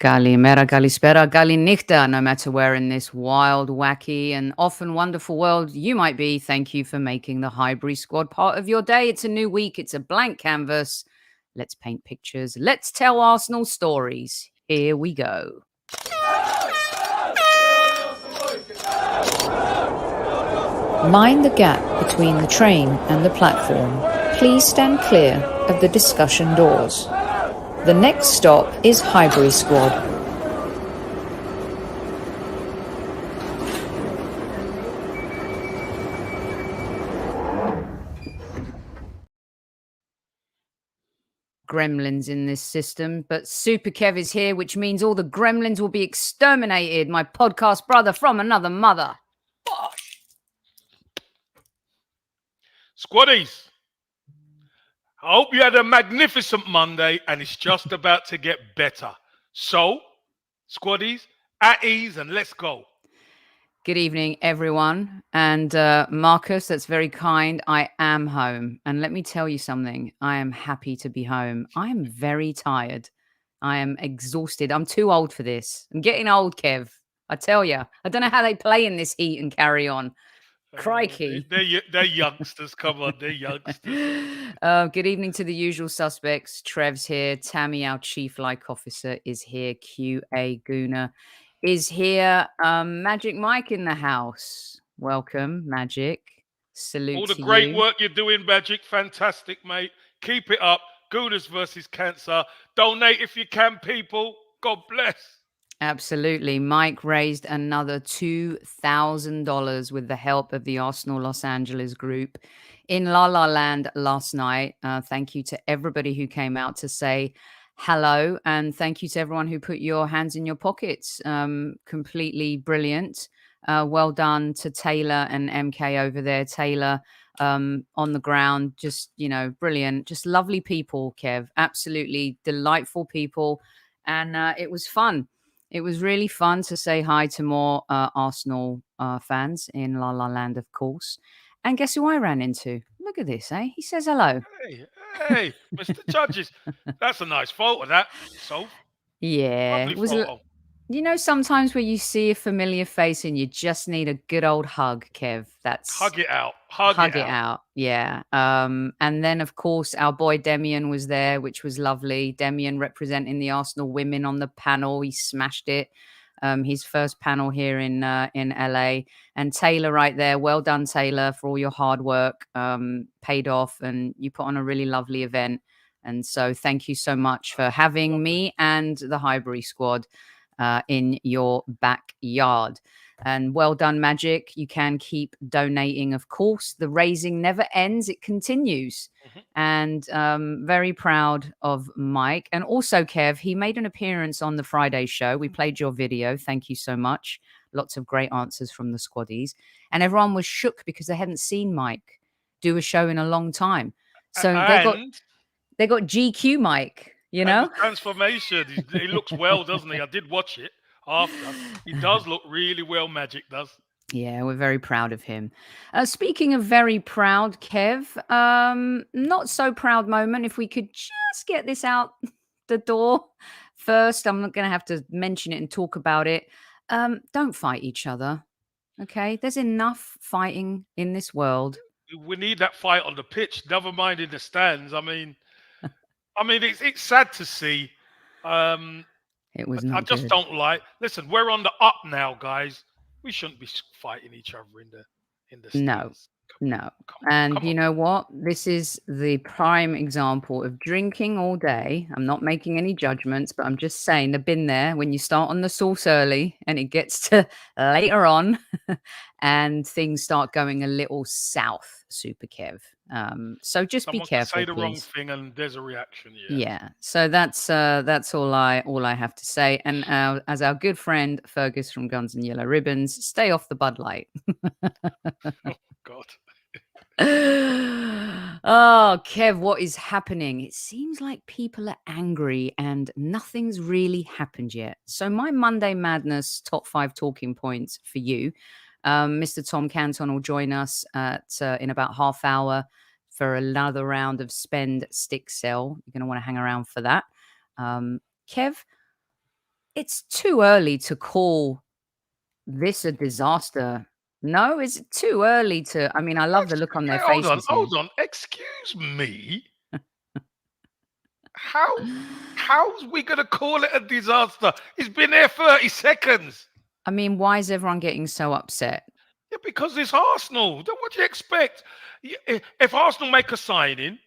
Kalimera, kalispera, kalinichta, no matter where in this wild, wacky, and often wonderful world you might be, thank you for making the Highbury Squad part of your day. It's a new week, it's a blank canvas. Let's paint pictures, let's tell Arsenal stories. Here we go. Mind the gap between the train and the platform. Please stand clear of the discussion doors. The next stop is Highbury Squad. Gremlins in this system, but Super Kev is here, which means all the gremlins will be exterminated. My podcast brother from another mother. Squaddies, I hope you had a magnificent Monday and it's just about to get better. So, Squaddies, at ease and let's go. Good evening, everyone. And Marcus, that's very kind. I am home. And let me tell you something. I am happy to be home. I am very tired. I am exhausted. I'm too old for this. I'm getting old, Kev. I tell you. I don't know how they play in this heat and carry on. Crikey. They're youngsters. Come on, they're youngsters. Good evening to the usual suspects. Trev's here. Tammy, our chief like officer, is here. QA Gooner is here. Magic Mike in the house. Welcome, Magic. Salute All the to great you. work you're doing, Magic. Fantastic, mate. Keep it up. Goodness versus cancer. Donate if you can, people. God bless. Absolutely. Mike raised another $2,000 with the help of the Arsenal Los Angeles group in La La Land last night. Thank you to everybody who came out to say hello. And thank you to everyone who put your hands in your pockets. Completely brilliant. Well done to Taylor and MK over there. Taylor on the ground, just, brilliant. Just lovely people, Kev. Absolutely delightful people. And it was fun. It was really fun to say hi to more Arsenal fans in La La Land, of course. And guess who I ran into? Look at this, eh? He says hello. Hey, Mr. Judges. That's a nice photo, that. So, Yeah, lovely it was. photo. Sometimes where you see a familiar face and you just need a good old hug, Kev. That's Hug it out. hug it out. Yeah. And then of course our boy Demian was there, which was lovely. Demian representing the Arsenal women on the panel. He smashed it. His first panel here in LA. And Taylor right there. Well done, Taylor, for all your hard work. Paid off, and you put on a really lovely event. And so thank you so much for having me and the Highbury Squad in your backyard. And well done, Magic. You can keep donating, of course. The raising never ends, it continues. And very proud of Mike. And also, Kev, he made an appearance on the Friday show. We played your video. Thank you so much. Lots of great answers from the squaddies. And everyone was shook because they hadn't seen Mike do a show in a long time. So they got GQ Mike. And the transformation. He looks well, doesn't he? I did watch it after. He does look really well, Magic does. Yeah, we're very proud of him. Speaking of very proud, Kev, not so proud moment. If we could just get this out the door first, I'm not going to have to mention it and talk about it. Don't fight each other. Okay, there's enough fighting in this world. We need that fight on the pitch. Never mind in the stands. I mean, it's sad to see. It was not I just good. don't like. Listen, we're on the up now, guys. We shouldn't be fighting each other in the stands. No. And you know what? This is the prime example of drinking all day. I'm not making any judgments, but I'm just saying I've been there when you start on the sauce early and it gets to later on and things start going a little south, Super Kev. So just Someone be careful, say the wrong please. thing and there's a reaction. Yeah. So that's all I have to say. And as our good friend Fergus from Guns and Yellow Ribbons, stay off the Bud Light. Oh God. Oh, Kev, what is happening? It seems like people are angry and nothing's really happened yet. So my Monday Madness top 5 talking points for you. Mr. Tom Canton will join us in about half hour for another round of Spend, Stick, Sell. You're going to want to hang around for that. Kev, it's too early to call this a disaster. No, is it too early to? I mean, I love the look on their Hold on, faces here. hold on. Excuse me. How how's we gonna call it a disaster? It's been there 30 seconds. I mean, why is everyone getting so upset? Yeah, because it's Arsenal. What do you expect? If Arsenal make a signing,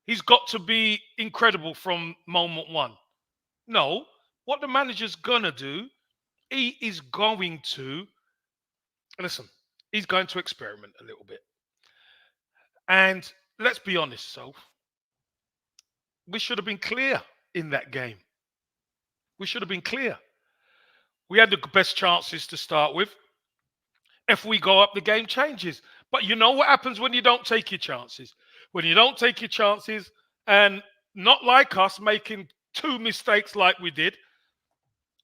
he's got to be incredible from moment one. No, what the manager's gonna do, he is going to listen. He's going to experiment a little bit. And let's be honest, Soph, we should have been clear in that game. We should have been clear. We had the best chances to start with. If we go up, the game changes. But you know what happens when you don't take your chances? When you don't take your chances, and not like us making two mistakes like we did,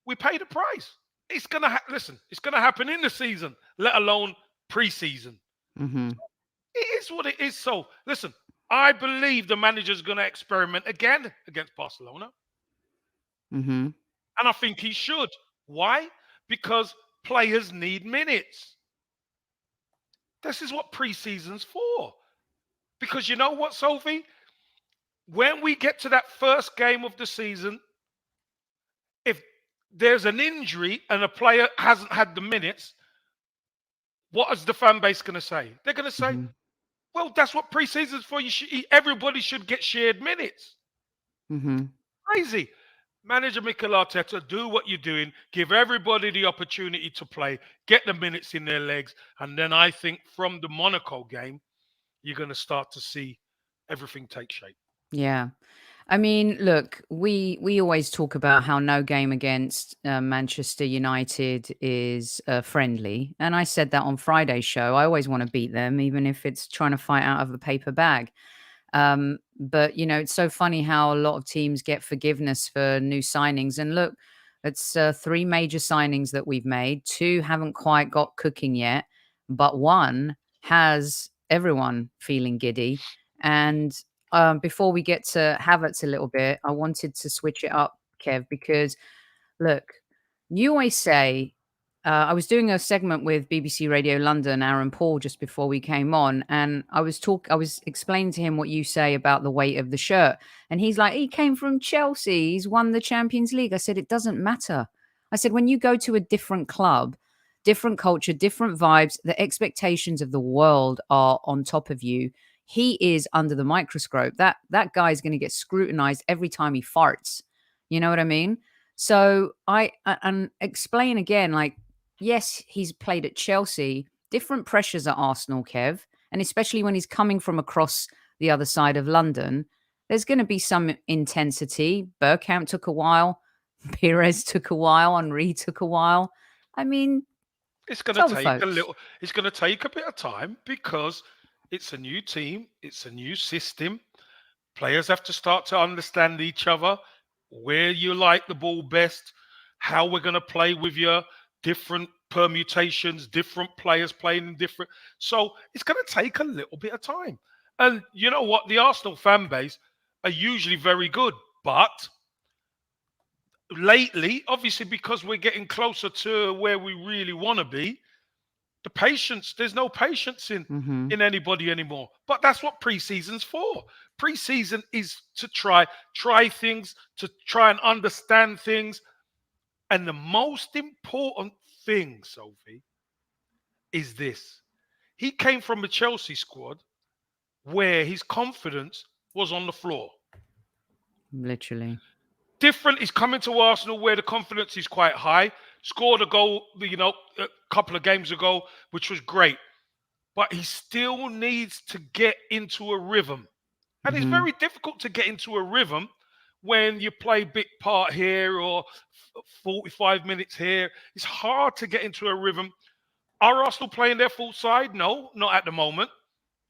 we pay the price. It's gonna listen. It's gonna happen in the season, let alone pre-season. Mm-hmm. It is what it is. So listen, I believe the manager's gonna experiment again against Barcelona, Mm-hmm. and I think he should. Why? Because players need minutes. This is what pre-season's for. Because you know what, Sophie? When we get to that first game of the season, if there's an injury and a player hasn't had the minutes, what is the fan base going to say? They're going to say, Mm-hmm. well, that's what pre-season's for. Everybody should get shared minutes. Mm-hmm. Crazy. Manager Mikel Arteta, do what you're doing. Give everybody the opportunity to play. Get the minutes in their legs. And then I think from the Monaco game, you're going to start to see everything take shape. Yeah. I mean, look, we always talk about how no game against Manchester United is friendly, and I said that on Friday's show. I always want to beat them, even if it's trying to fight out of a paper bag. But you know, it's so funny how a lot of teams get forgiveness for new signings. And look, it's three major signings that we've made. Two haven't quite got cooking yet, but one has everyone feeling giddy. And before we get to Havertz a little bit, I wanted to switch it up, Kev, because look, you always say, I was doing a segment with BBC Radio London, Aaron Paul, just before we came on, and I was explaining to him what you say about the weight of the shirt, and he's like, he came from Chelsea, he's won the Champions League. I said, it doesn't matter. I said, when you go to a different club, different culture, different vibes, the expectations of the world are on top of you. He is under the microscope. That guy is going to get scrutinized every time he farts. You know what I mean? So and explain again, like, yes, he's played at Chelsea, different pressures at Arsenal, Kev, and especially when he's coming from across the other side of London, there's going to be some intensity. Bergkamp took a while, Pires took a while, Henri took a while. I mean, It's going to tell the take a folks. little. It's going to take a bit of time because it's a new team. It's a new system. Players have to start to understand each other, where you like the ball best, how we're going to play with you, different permutations, different players playing in different. So it's going to take a little bit of time. And you know what? The Arsenal fan base are usually very good, but lately, obviously, because we're getting closer to where we really want to be, there's no patience Hmm. in anybody anymore. But that's what preseason's for. Preseason is to try things, to try and understand things. And the most important thing, Sophie, is this. He came from a Chelsea squad where his confidence was on the floor. Literally. Different is coming to Arsenal where the confidence is quite high. Scored a goal, a couple of games ago, which was great. But he still needs to get into a rhythm. And it's Hmm. very difficult to get into a rhythm when you play big part here or 45 minutes here. It's hard to get into a rhythm. Are Arsenal playing their full side? No, not at the moment.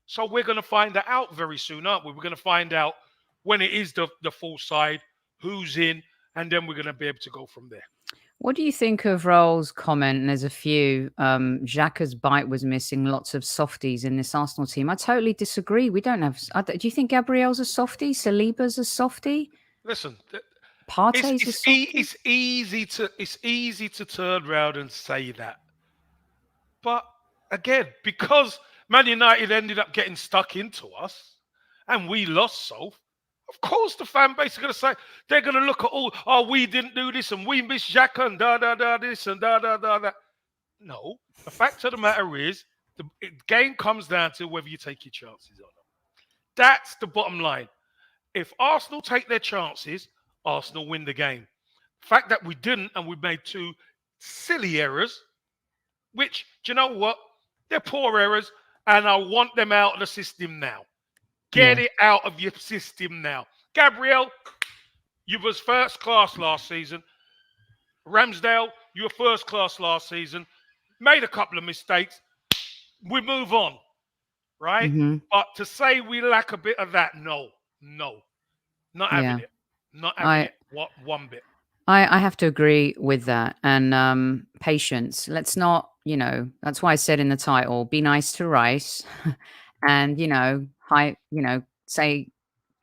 So we're going to find that out very soon, aren't we? We're going to find out when it is the full side, who's in, and then we're going to be able to go from there. What do you think of Raul's comment? And there's a few. Xhaka's bite was missing. Lots of softies in this Arsenal team. I totally disagree. We don't have. Do you think Gabriel's a softie? Saliba's a softie? Listen, Partey's a soft kid. It's easy to turn around and say that. But again, because Man United ended up getting stuck into us and we lost, so of course the fan base are going to say, they're going to look at all, oh, we didn't do this and we missed Xhaka and da this and da that. No, the fact of the matter is, the game comes down to whether you take your chances or not. That's the bottom line. If Arsenal take their chances, Arsenal win the game. The fact that we didn't and we made two silly errors, which, do you know what? They're poor errors, and I want them out of the system now. Get it out of your system now. Gabriel, you was first class last season. Ramsdale, you were first class last season. Made a couple of mistakes. We move on, right? Mm-hmm. But to say we lack a bit of that, no. Not having it. Not having it. What one bit. I have to agree with that. And patience. Let's not, that's why I said in the title, be nice to Rice. And, say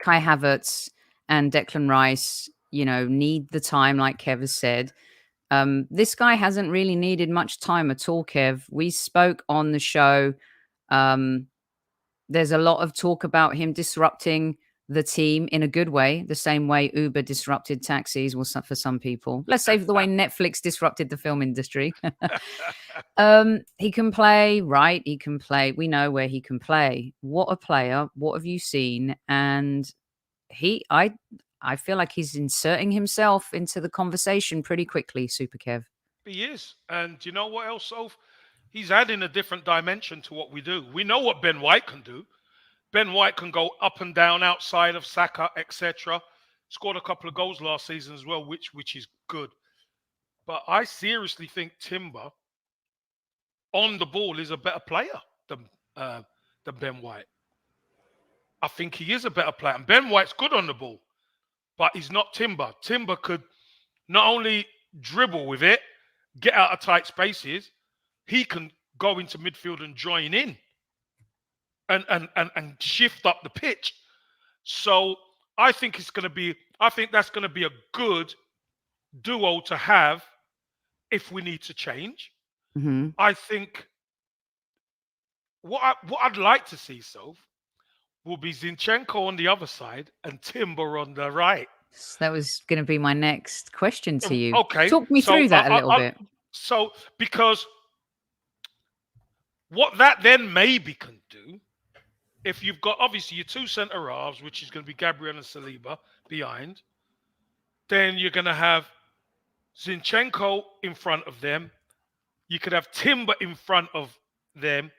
Kai Havertz and Declan Rice, need the time, like Kev has said. This guy hasn't really needed much time at all, Kev. We spoke on the show. There's a lot of talk about him disrupting the team in a good way, the same way Uber disrupted taxis for some people. Let's say the way Netflix disrupted the film industry. He can play, right? He can play. We know where he can play. What a player. What have you seen? And I feel like he's inserting himself into the conversation pretty quickly, Super Kev. He is. And you know what else, Soph? He's adding a different dimension to what we do. We know what Ben White can do. Ben White can go up and down outside of Saka, etc. Scored a couple of goals last season as well, which is good. But I seriously think Timber on the ball is a better player than Ben White. I think he is a better player. And Ben White's good on the ball, but he's not Timber. Timber could not only dribble with it, get out of tight spaces, he can go into midfield and join in. And shift up the pitch. So I think that's going to be a good duo to have if we need to change. Mm-hmm. I think what I'd like to see, Soph, will be Zinchenko on the other side and Timber on the right. That was going to be my next question to you. Okay. Talk me through that a little bit. So, because what that then maybe can do, if you've got obviously your two centre halves, which is going to be Gabriel and Saliba behind, then you're going to have Zinchenko in front of them. You could have Timber in front of them,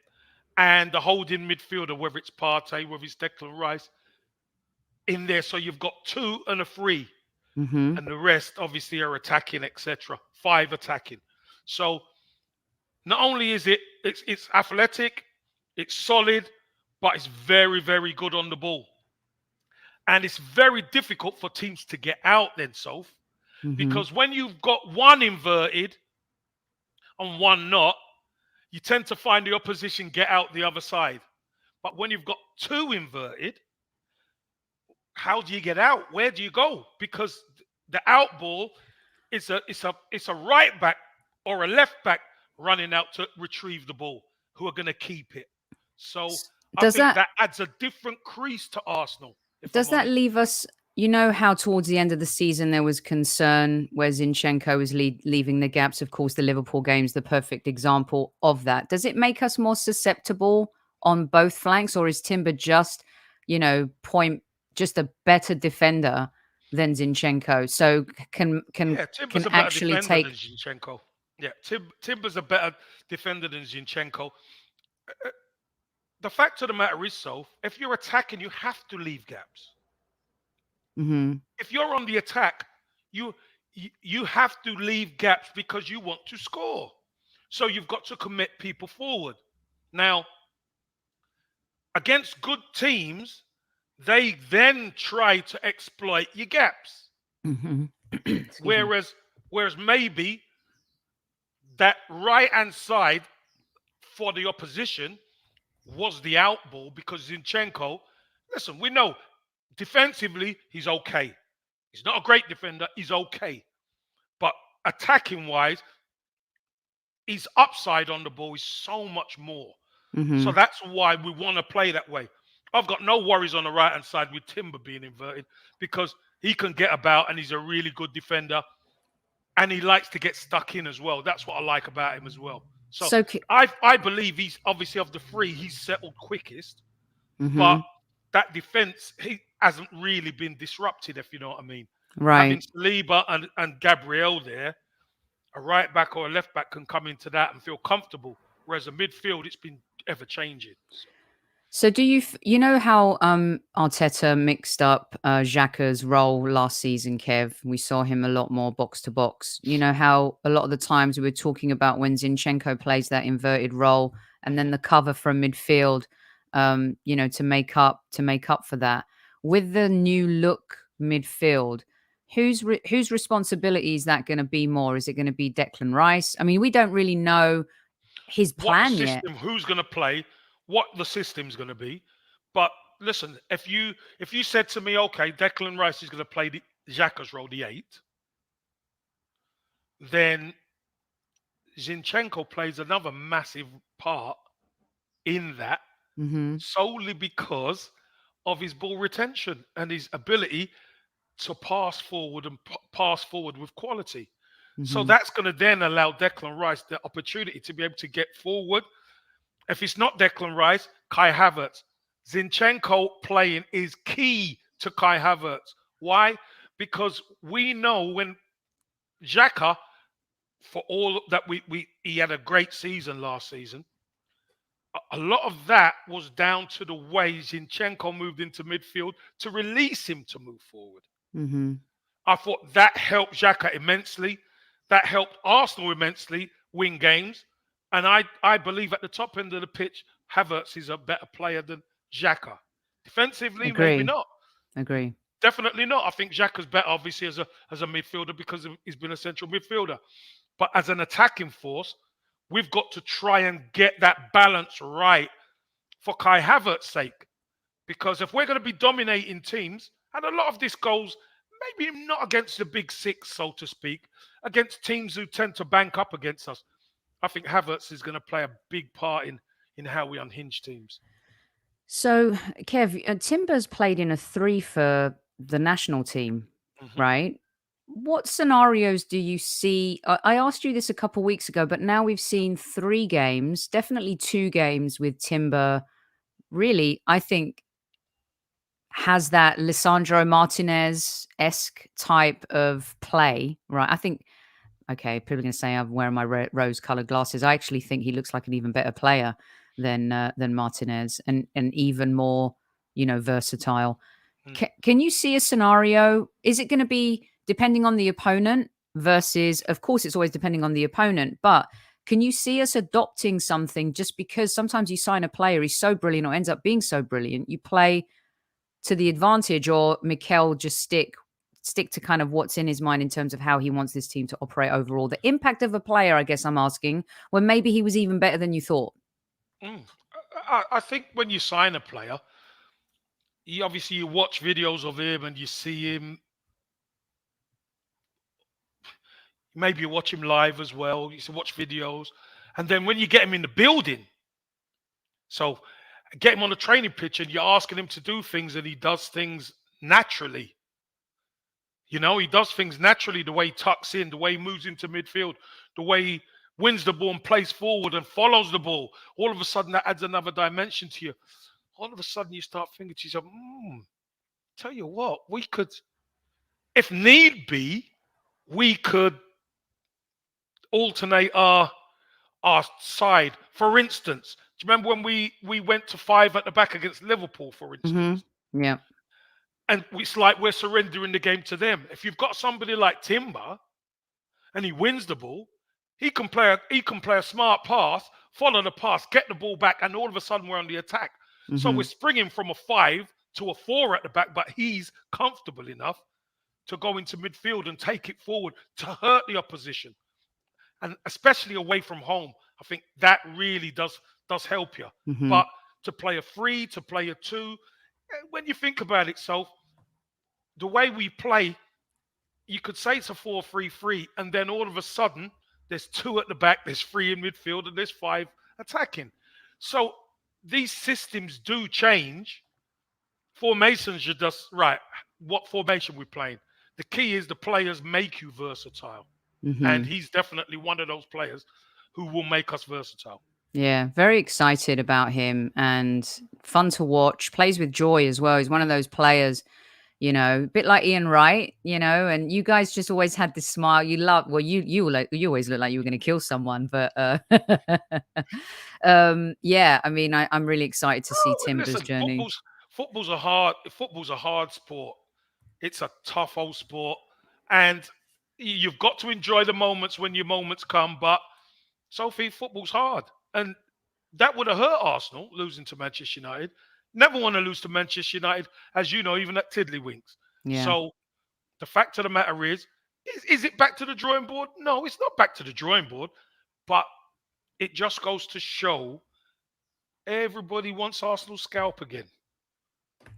and the holding midfielder, whether it's Partey, whether it's Declan Rice, in there. So you've got 2 and a 3, and the rest obviously are attacking, etc. 5 attacking. So not only is it's athletic, it's solid, but it's very, very good on the ball. And it's very difficult for teams to get out then, Soph. Because when you've got one inverted and one not, you tend to find the opposition get out the other side. But when you've got 2 inverted, how do you get out? Where do you go? Because the out ball is a right back or a left back running out to retrieve the ball, who are going to keep it. So I think that adds a different crease to Arsenal. Does that leave us, how towards the end of the season there was concern where Zinchenko was leaving the gaps? Of course, the Liverpool game's the perfect example of that. Does it make us more susceptible on both flanks, or is Timber just, just a better defender than Zinchenko? So can actually take than Zinchenko. Yeah, Timber's a better defender than Zinchenko. The fact of the matter is, so if you're attacking, you have to leave gaps. If you're on the attack, you have to leave gaps because you want to score. So you've got to commit people forward. Now, against good teams, they then try to exploit your gaps. Whereas maybe that right-hand side for the opposition was the out ball, because Zinchenko, listen, we know defensively he's okay. He's not a great defender. He's okay. But attacking wise, his upside on the ball is so much more. So Mm-hmm. that's why we want to play that way. I've got no worries on the right hand side with Timber being inverted because he can get about and he's a really good defender and he likes to get stuck in as well. That's what I like about him as well. So So, I believe he's obviously of the three, he's settled quickest, but mm-hmm. that defense he hasn't really been disrupted, if you know what I mean. Having Right. Saliba and Gabriel there, a right back or a left back can come into that and feel comfortable. Whereas the midfield, it's been ever changing. So do you you know how Arteta mixed up Xhaka's role last season, Kev? We saw him a lot more box to box. You know how a lot of the times we were talking about when Zinchenko plays that inverted role and then Mhm. the cover from midfield, to make up for that. With the new look midfield, whose responsibility is that going to be more? Is it going to be Declan Rice? I mean, we don't really know his What the plan yet. system, who's going to play, what the system's going to be. But listen, if you said to me, okay, Declan Rice is going to play the Xhaka's role, the 8, then Zinchenko plays another massive part in that Hmm. solely because of his ball retention and his ability to pass forward and pass forward with quality. So Hmm. that's going to then allow Declan Rice the opportunity to be able to get forward. If it's not Declan Rice, Kai Havertz. Zinchenko playing is key to Kai Havertz. Why? Because we know when Xhaka, for all that he had a great season last season, a lot of that was down to the way Zinchenko moved into midfield to release him to move forward. Hmm. I thought that helped Xhaka immensely. That helped Arsenal immensely win games. And I believe at the top end of the pitch, Havertz is a better player than Xhaka. Defensively, maybe Agree. not. Agree. Definitely not. I think Xhaka's better, obviously, as a midfielder because he's been a central midfielder. But as an attacking force, we've got to try and get that balance right for Kai Havertz's sake. Because if we're going to be dominating teams, and a lot of this goes maybe not against the big six, so to speak, against teams who tend to bank up against us, I think Havertz is going to play a big part in how we unhinge teams. So, Kev, Timber's played in a three for the national team, Hmm. right? What scenarios do you see? I asked you this a couple weeks ago, but now we've seen three games, definitely two games with Timber. Really, I think has that Lisandro Martinez esque type of play, right? I think okay, people are going to say I'm wearing my rose-colored glasses. I actually think he looks like an even better player than Martinez, and even more, versatile. Mm. Can you see a scenario? Is it going to be depending on the opponent versus, of course, it's always depending on the opponent, but can you see us adopting something just because sometimes you sign a player, he's so brilliant or ends up being so brilliant, you play to the advantage, or Mikel just stick to kind of what's in his mind in terms of how he wants this team to operate overall? The impact of a player, I guess I'm asking, when maybe he was even better than you thought. Mm. I think when you sign a player, you watch videos of him and you see him. Maybe you watch him live as well. You should watch videos, and then when you get him in the building, so get him on the training pitch, and you're asking him to do things, and he does things naturally. He does things naturally. The way he tucks in, the way he moves into midfield, the way he wins the ball and plays forward and follows the ball. All of a sudden, that adds another dimension to you. All of a sudden, you start thinking to yourself, tell you what, we could, if need be, we could alternate our side. For instance, do you remember when we went to 5 at the back against Liverpool, for Hmm. instance? Yeah. And it's like we're surrendering the game to them. If you've got somebody like Timber and he wins the ball, he can play a smart pass, follow the pass, get the ball back, and all of a sudden we're on the attack. So we're Hmm. springing from a 5 to a 4 at the back, but he's comfortable enough to go into midfield and take it forward to hurt the opposition, and especially away from home. I think that really does help you. Hmm. But to play a 3, to play a 2, when you think about it, so the way we play. you could say it's a 4-3-3, and then all of a sudden there's two at the back, there's three in midfield, and there's five attacking. So these systems do change. Formations are just right. What formation we're playing. The key is the players make you versatile, and Hmm. he's definitely one of those players who will make us versatile. Yeah, very excited about him and fun to watch. Plays with joy as well. He's one of those players, a bit like Ian Wright, and you guys just always had this smile. You love, well, you always look like you were going to kill someone, but yeah, I mean, I'm really excited to see Oh, Timber's listen, journey. football's a hard sport. It's a tough old sport, and you've got to enjoy the moments when your moments come. But Sophie, football's hard, and that would have hurt Arsenal losing to Manchester United. Never want to lose to Manchester United, as you know, even at Tiddlywinks. Yeah, So the fact of the matter is it back to the drawing board? No, it's not back to the drawing board, but it just goes to show everybody wants Arsenal's scalp again.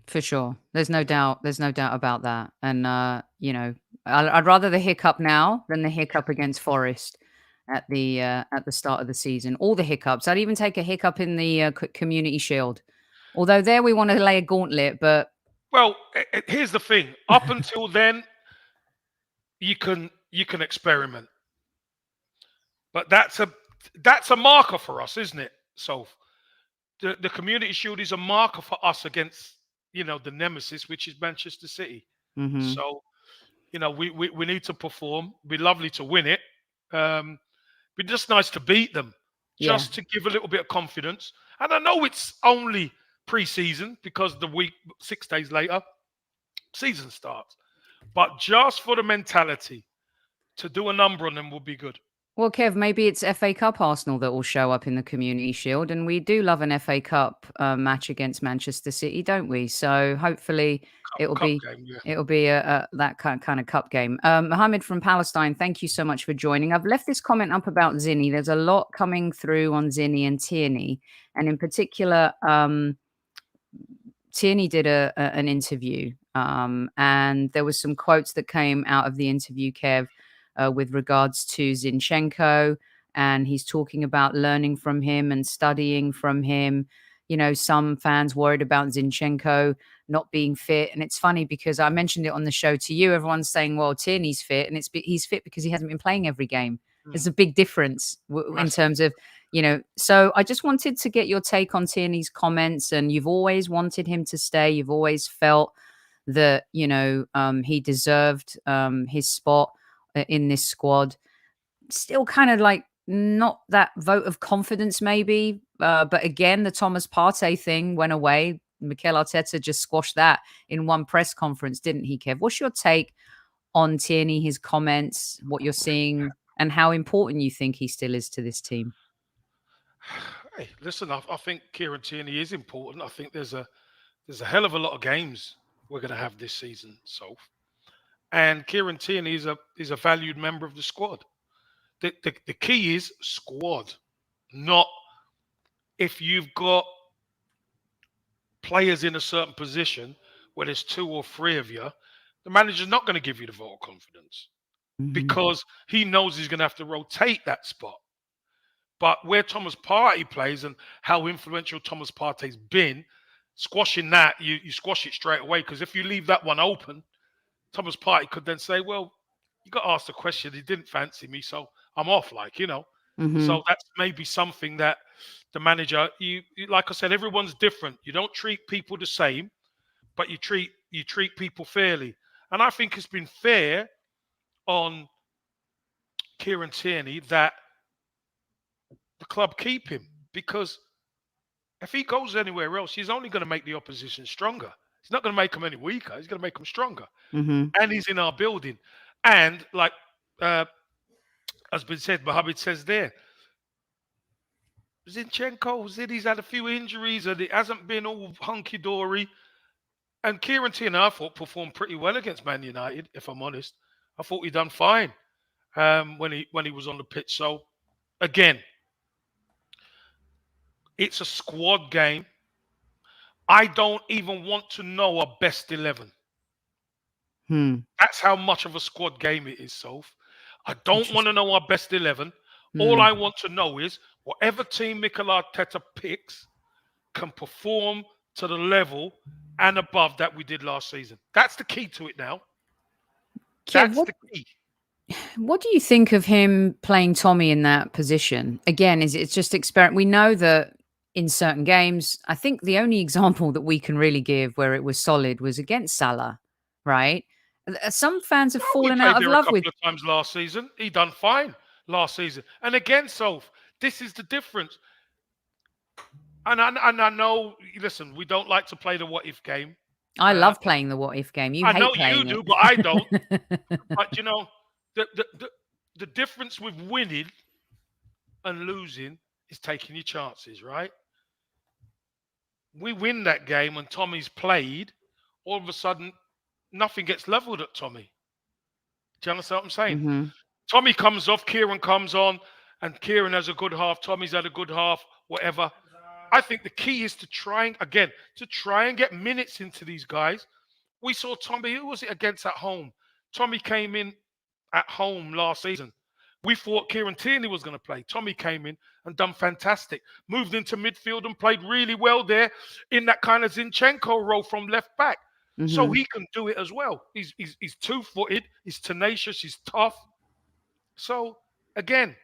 for sure. There's no doubt. There's no doubt about that. And I'd rather the hiccup now than the hiccup against Forest at the start of the season. All the hiccups. I'd even take a hiccup in the Community Shield. Although there we want to lay a gauntlet, but Well, here's the thing. Up until then, you can experiment, but that's a marker for us, isn't it? So the Community Shield is a marker for us against the nemesis, which is Manchester City. hmm, So we need to perform. It'd be lovely to win it. Um, be just nice to beat them, yeah, just to give a little bit of confidence. And I know it's only pre-season because the week 6 days later season starts, but just for the mentality to do a number on them would be good. well, Kev, maybe it's FA Cup Arsenal that will show up in the Community Shield, and we do love an FA Cup match against Manchester City, don't we? So hopefully it'll Cup be game, yeah. it'll be a that kind of cup game. Mohammed from Palestine, thank you so much for joining. I've left this comment up about Zinni. There's a lot coming through on Zinni and Tierney, and in particular, Tierney did an interview, and there was some quotes that came out of the interview, Kev, with regards to Zinchenko, and he's talking about learning from him and studying from him. Some fans worried about Zinchenko not being fit, and it's funny because I mentioned it on the show to you. Everyone's saying, "Well, Tierney's fit, and he's fit because he hasn't been playing every game." Mm, There's a big difference in massive. terms of so I just wanted to get your take on Tierney's comments. And you've always wanted him to stay. You've always felt that, he deserved his spot in this squad. Still kind of like not that vote of confidence, maybe. But again, the Thomas Partey thing went away. Mikel Arteta just squashed that in one press conference, didn't he, Kev? What's your take on Tierney, his comments, what you're seeing, and how important you think he still is to this team? Hey, listen, I think Kieran Tierney is important. I think there's a hell of a lot of games we're going to have this season, so and Kieran Tierney is a valued member of the squad. The key is squad, not if you've got players in a certain position where there's two or three of you, the manager's not going to give you the vote of confidence Hmm. because he knows he's going to have to rotate that spot. But where Thomas Partey plays and how influential Thomas Partey's been, squashing that, you squash it straight away. Because if you leave that one open, Thomas Partey could then say, well, you got asked a question. He didn't. Me, so I'm off, Hmm. So that's maybe something that the manager, like I said, everyone's different. You don't treat people the same, but you treat people fairly. And I think it's been fair on Kieran Tierney that the club keep him because if he goes anywhere else, he's only going to make the opposition stronger. He's not going to make them any weaker. He's going to make them stronger. Hmm. And he's in our building. And like uh, has been said, Mohammed says there, Zinchenko, Ziddy's had a few injuries and it hasn't been all hunky dory. And Kieran Tierney, I thought, performed pretty well against Man United. If I'm honest, I thought he done fine when he was on the pitch. So again, it's a squad game. I don't even want to know a best 11. That's how much of a squad game it is, Soph. I don't want to Interesting. know our best 11. All I want to know is whatever team Mikel Arteta picks can perform to the level and above that we did last season. That's the key to it now. Kev, That's what the key. what do you think of him playing Tommy in that position? Again, is it's just experiment? We know that in certain games, I think the only example that we can really give where it was solid was against Salah, right? Some fans have No, we fallen out played of there a love with. couple of times last season. He done fine last season. And again, Soph, this is the difference. And I know, listen, we don't like to play the what if game. I Uh, love playing the what if game. You I know hate you playing do, but I don't. it. But the the the, the difference with winning and losing is taking your chances, right? We win that game and Tommy's played, all of a sudden nothing gets leveled at Tommy. Do you understand what I'm saying? Hmm. Tommy comes off, Kieran comes on, and Kieran has a good half. Tommy's had a good half, whatever. I think the key is to try and get minutes into these guys. We saw Tommy, who was it against at home? Tommy came in at home last season. We thought Kieran Tierney was going to play. Tommy came in and done fantastic. Moved into midfield and played really well there in that kind of Zinchenko role from left back. So Hmm. he can do it as well. He's two-footed. He's tenacious. He's tough. So again,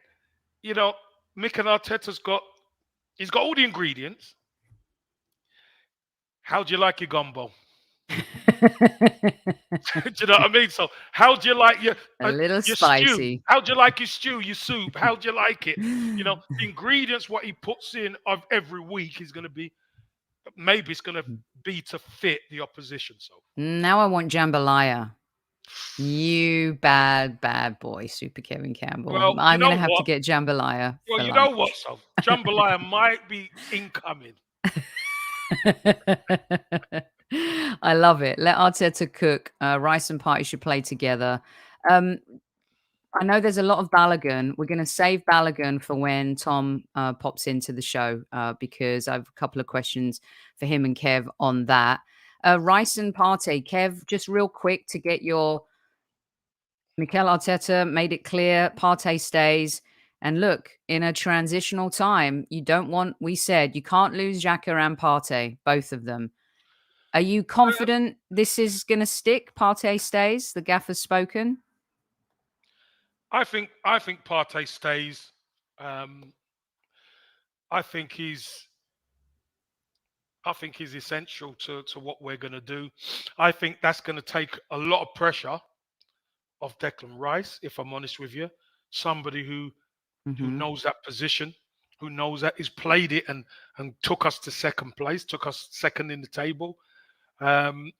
you know, Mikel Arteta's he's got all the ingredients. How do you like your gumbo? Do you know what I mean? So how do you like A little your stew? spicy. How do you like your stew, your soup? How do you like it? The ingredients, what he puts in of every week is going to be, maybe it's going to be to fit the opposition. So Now I want jambalaya. You bad, bad boy, Super Kevin Campbell. well, you I'm going know to have to what? get jambalaya Well, for you know what? lunch. So jambalaya might be incoming. I love it. Let Arteta cook. Rice and Party should play together. Um, I know there's a lot of Balogun. We're going to save Balogun for when Tom pops into the show because I have a couple of questions for him and Kev on that. Rice and Partey. Kev, just real quick to get your Mikel Arteta made it clear Partey stays. And look, in a transitional time, you don't want, we said, you can't lose Xhaka and Partey, both of them. Are you confident this is going to stick? Partey stays? The gaffer's spoken? I think Partey stays. Um, I think he's essential to what we're going to do. I think that's going to take a lot of pressure off Declan Rice, if I'm honest with you. Somebody who Hmm. knows that position, who knows that, he's played it and took us to second place, took us second in the table. Um,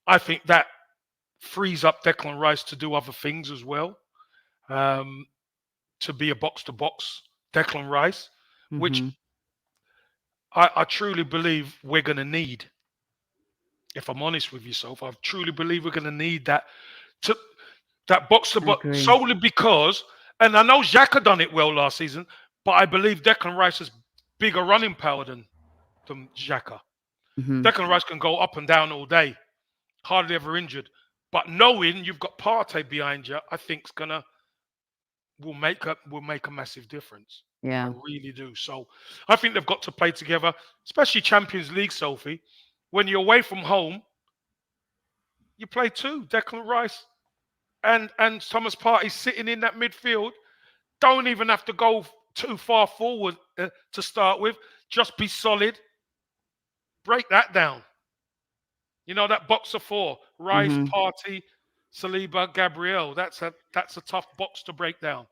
I think that frees up Declan Rice to do other things as well, to be a box to box Declan Rice, which Hmm. I truly believe we're going to need. If I'm honest with yourself, I truly believe we're going to need to that box to I box agree. solely because, and I know Xhaka done it well last season, but I believe Declan Rice has bigger running power than Xhaka. Hmm. Declan Rice can go up and down all day, hardly ever injured. But knowing you've got Partey behind you, I think will make a massive difference. I Yeah. really do. So I think they've got to play together, especially Champions League, Sophie. When you're away from home, you play two. Declan Rice and Thomas Partey sitting in that midfield. Don't even have to go too far forward to start with. Just be solid. Break that down. That box of four: Rice, Hmm. Partey, Saliba, Gabriel. That's a tough box to break down.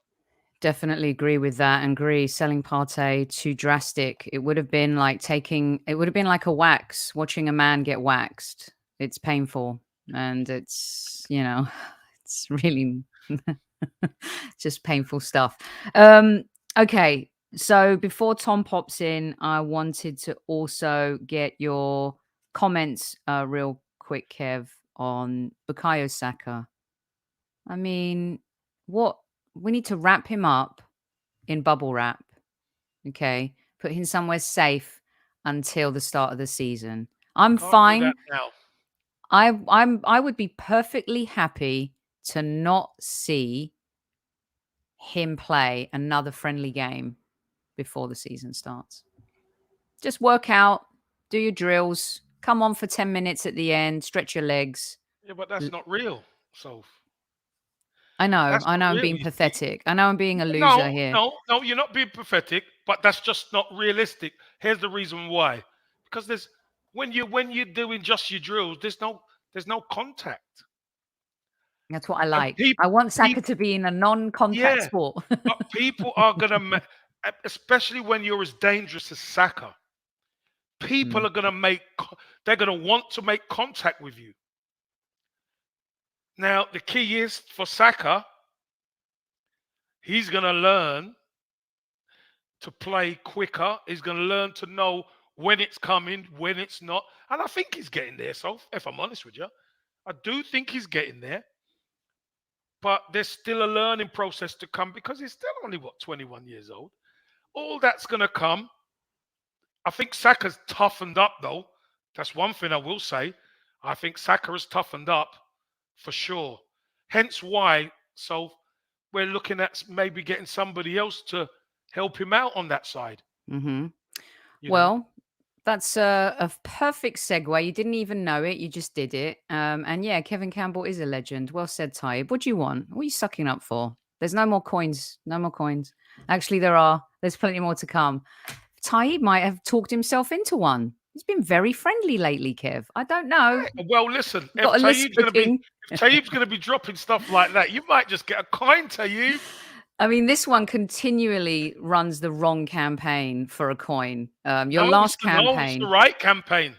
Definitely agree with that and agree selling Partey too drastic. It would have been like it would have been like a wax, watching a man get waxed. It's painful and it's really just painful stuff. Okay. So before Tom pops in, I wanted to also get your comments real quick, Kev, on Bukayo Saka. I mean, what we need to wrap him up in bubble wrap, okay? Put him somewhere safe until the start of the season. I'm Can't do that fine. now. I would be perfectly happy to not see him play another friendly game before the season starts. Just work out, do your drills, come on for 10 minutes at the end, stretch your legs. Yeah, but that's not real. So I know that's not I'm real. being pathetic. I know I'm being a loser No, here. no, you're not being pathetic, but that's just not realistic. Here's the reason why. Because there's when you're doing just your drills, there's no contact. That's what I And like. I want Saka people to be in a non-contact yeah, sport. but people are gonna especially when you're as dangerous as Saka, people Mm. are they're gonna want to make contact with you. Now, the key is for Saka, he's gonna learn to play quicker. He's going to learn to know when it's coming, when it's not. And I think he's getting there. So, if I'm honest with you, I do think he's getting there. But there's still a learning process to come because he's still only, 21 years old. All that's going to come. I think Saka's toughened up, though. That's one thing I will say. I think Saka has toughened up for sure. Hence why, so we're looking at maybe getting somebody else to help him out on that side. Mm-hmm. You know, Well, that's a perfect segue. You didn't even know it. You just did it. And yeah, Kevin Campbell is a legend. Well said, Taib. What do you want? What are you sucking up for? There's no more coins. No more coins. Actually, there are. There's plenty more to come. Taib might have talked himself into one. He's been very friendly lately, Kev. I don't know. well, listen, Got a list booking. if Taib's gonna be dropping stuff like that, you might just get a coin, Taib. I mean, this one continually runs the wrong campaign for a coin. Your No, last it's the campaign. right campaign.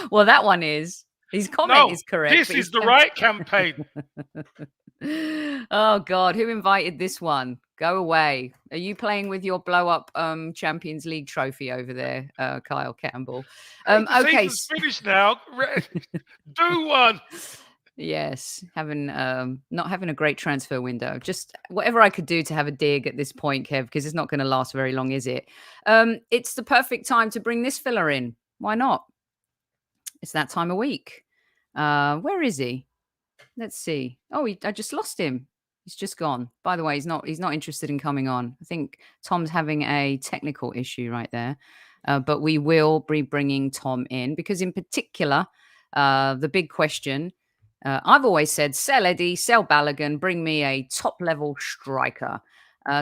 Well, that one is. His comment No, is correct. this is the right campaign. Oh God, who invited this one? Go away. Are you playing with your blow up Champions League trophy over there, Kyle Campbell? Hey, the Okay. season's finished now. Do one. Yes, having not having a great transfer window. Just whatever I could do to have a dig at this point, Kev, because it's not going to last very long, is it? It's the perfect time to bring this filler in. Why not? It's that time of week. Where is he? Let's see. Oh, I just lost him. He's just gone. By the way, he's not interested in coming on. I think Tom's having a technical issue right there. But we will be bringing Tom in because in particular, the big question, I've always said, sell Eddie, sell Balogun, bring me a top level striker.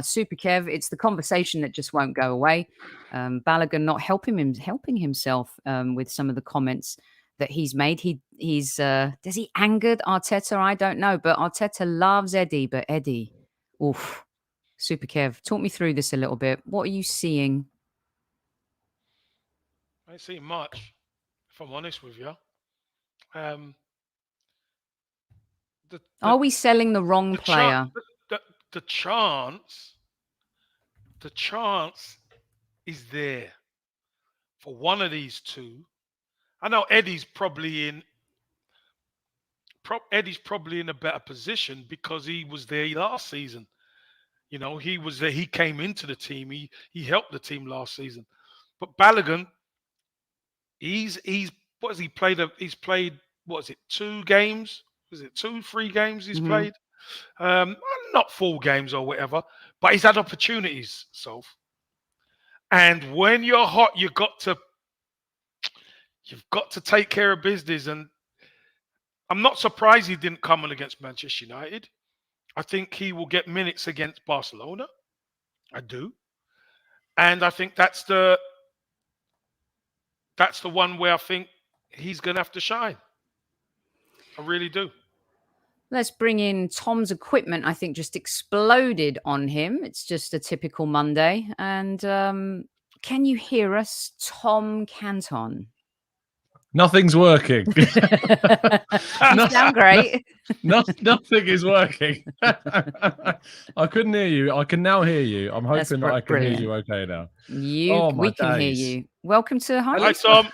Super Kev, it's the conversation that just won't go away. Balogun not helping himself with some of the comments that he's made. He's does he angered Arteta? I don't know, but Arteta loves Eddie, but Eddie, oof. Super Kev, talk me through this a little bit. What are you seeing? I ain't seen much, if I'm honest with you. Are we selling the wrong player? The chance is there for one of these two. I know Eddie's probably in a better position because he was there last season. You know, he was there. He came into the team. He helped the team last season. But Balogun, he's what has he played? He's played, what is it, 2 games? Was it 3 games he's played? Not full games or whatever, but he's had opportunities, Soph. And when you're hot, you've got to take care of business. And I'm not surprised he didn't come on against Manchester United. I think he will get minutes against Barcelona. I do. And I think that's the one where I think he's going to have to shine. I really do. Let's bring in Tom's equipment. I think just exploded on him. It's just a typical Monday. And can you hear us, Tom Canton? Nothing's working. You sound great. Nothing is working. I couldn't hear you. I can now hear you. I'm hoping that I can hear you okay now. We can hear you. Welcome to Hi, Tom.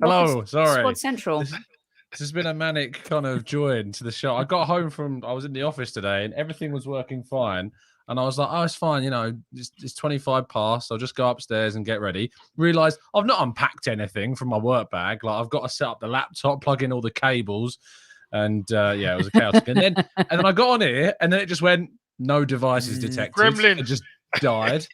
Hello. Sorry. Squad Central. This has been a manic kind of join to the show. I got home I was in the office today and everything was working fine. And I was like, oh, it's fine. It's 25 past. I'll just go upstairs and get ready. Realised I've not unpacked anything from my work bag. Like, I've got to set up the laptop, plug in all the cables. And it was a chaotic. And then I got on here and then it just went, no devices detected. Gremlin. It just died.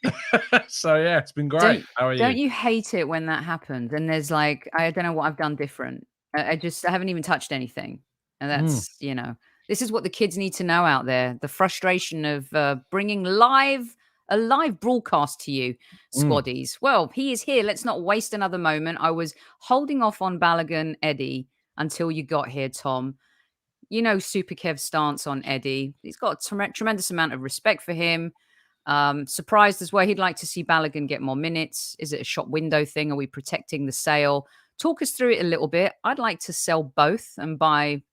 So, yeah, it's been great. How are you? Don't you hate it when that happens? And there's like, I don't know what I've done different. I haven't even touched anything. And that's, this is what the kids need to know out there. The frustration of bringing a live broadcast to you, squaddies. Well, he is here. Let's not waste another moment. I was holding off on Balogun Eddie until you got here, Tom. Super Kev's stance on Eddie. He's got a tremendous amount of respect for him. Surprised as well. He'd like to see Balogun get more minutes. Is it a shop window thing? Are we protecting the sale? Talk us through it a little bit. I'd like to sell both and buy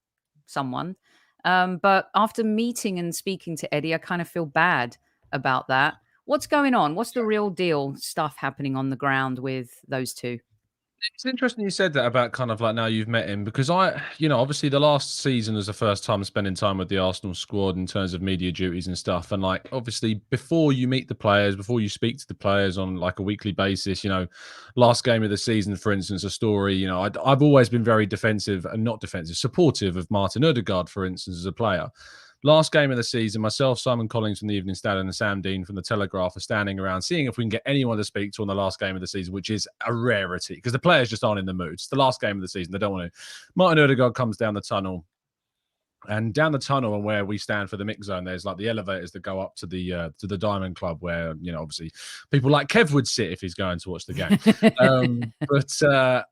someone. But after meeting and speaking to Eddie, I kind of feel bad about that. What's going on? What's the real deal stuff happening on the ground with those two? It's interesting you said that about kind of like now you've met him, because obviously the last season was the first time spending time with the Arsenal squad in terms of media duties and stuff. And like, obviously before you meet the players, before you speak to the players on like a weekly basis, last game of the season, for instance, a story, I've always been very supportive of Martin Ødegaard, for instance, as a player. Last game of the season, myself, Simon Collins from the Evening Standard and Sam Dean from the Telegraph are standing around seeing if we can get anyone to speak to on the last game of the season, which is a rarity because the players just aren't in the mood. It's the last game of the season. They don't want to. Martin Ødegaard comes down the tunnel. And down the tunnel and where we stand for the mix zone, there's like the elevators that go up to the Diamond Club where, obviously people like Kev would sit if he's going to watch the game. But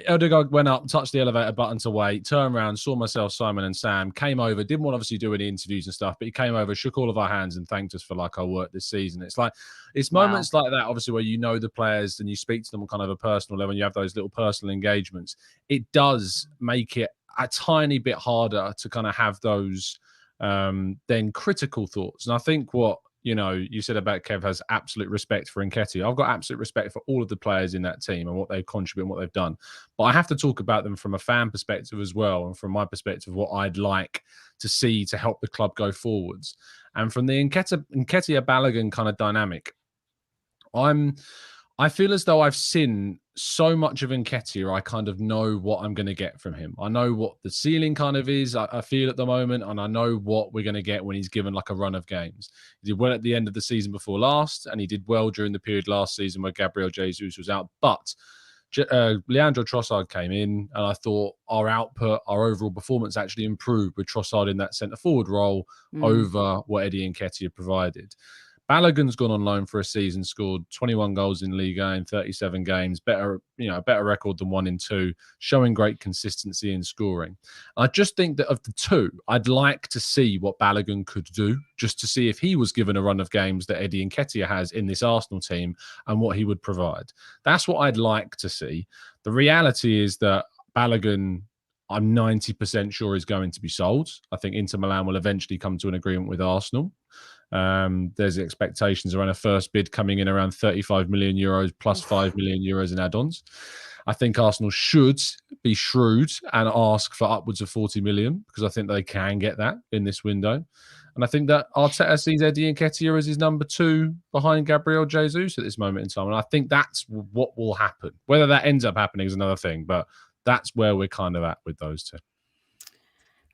Ødegaard went up, touched the elevator button to wait, turned around, saw myself, Simon and Sam, came over, didn't want to obviously do any interviews and stuff, but he came over, shook all of our hands and thanked us for like our work this season. It's moments like that, obviously, where the players and you speak to them on kind of a personal level and you have those little personal engagements. It does make it a tiny bit harder to kind of have those then critical thoughts. And I think what you said about Kev has absolute respect for Nketiah. I've got absolute respect for all of the players in that team and what they contribute and what they've done. But I have to talk about them from a fan perspective as well, and from my perspective, what I'd like to see to help the club go forwards. And from the Nketiah Balogun kind of dynamic, I feel as though I've seen so much of Nketiah, I kind of know what I'm going to get from him. I know what the ceiling kind of is, I feel at the moment, and I know what we're going to get when he's given like a run of games. He did well at the end of the season before last, and he did well during the period last season where Gabriel Jesus was out. But Leandro Trossard came in, and I thought our output, our overall performance actually improved with Trossard in that centre-forward role over what Eddie Nketiah provided. Balogun's gone on loan for a season, scored 21 goals in Liga in 37 games, better record than 1 in 2, showing great consistency in scoring. I just think that of the two, I'd like to see what Balogun could do, just to see if he was given a run of games that Eddie Nketiah has in this Arsenal team and what he would provide. That's what I'd like to see. The reality is that Balogun, I'm 90% sure is going to be sold. I think Inter Milan will eventually come to an agreement with Arsenal. There's expectations around a first bid coming in around 35 million euros plus 5 million euros in add-ons. I think Arsenal should be shrewd and ask for upwards of 40 million because I think they can get that in this window. And I think that Arteta sees Eddie Nketiah as his number 2 behind Gabriel Jesus at this moment in time. And I think that's what will happen. Whether that ends up happening is another thing, but that's where we're kind of at with those two.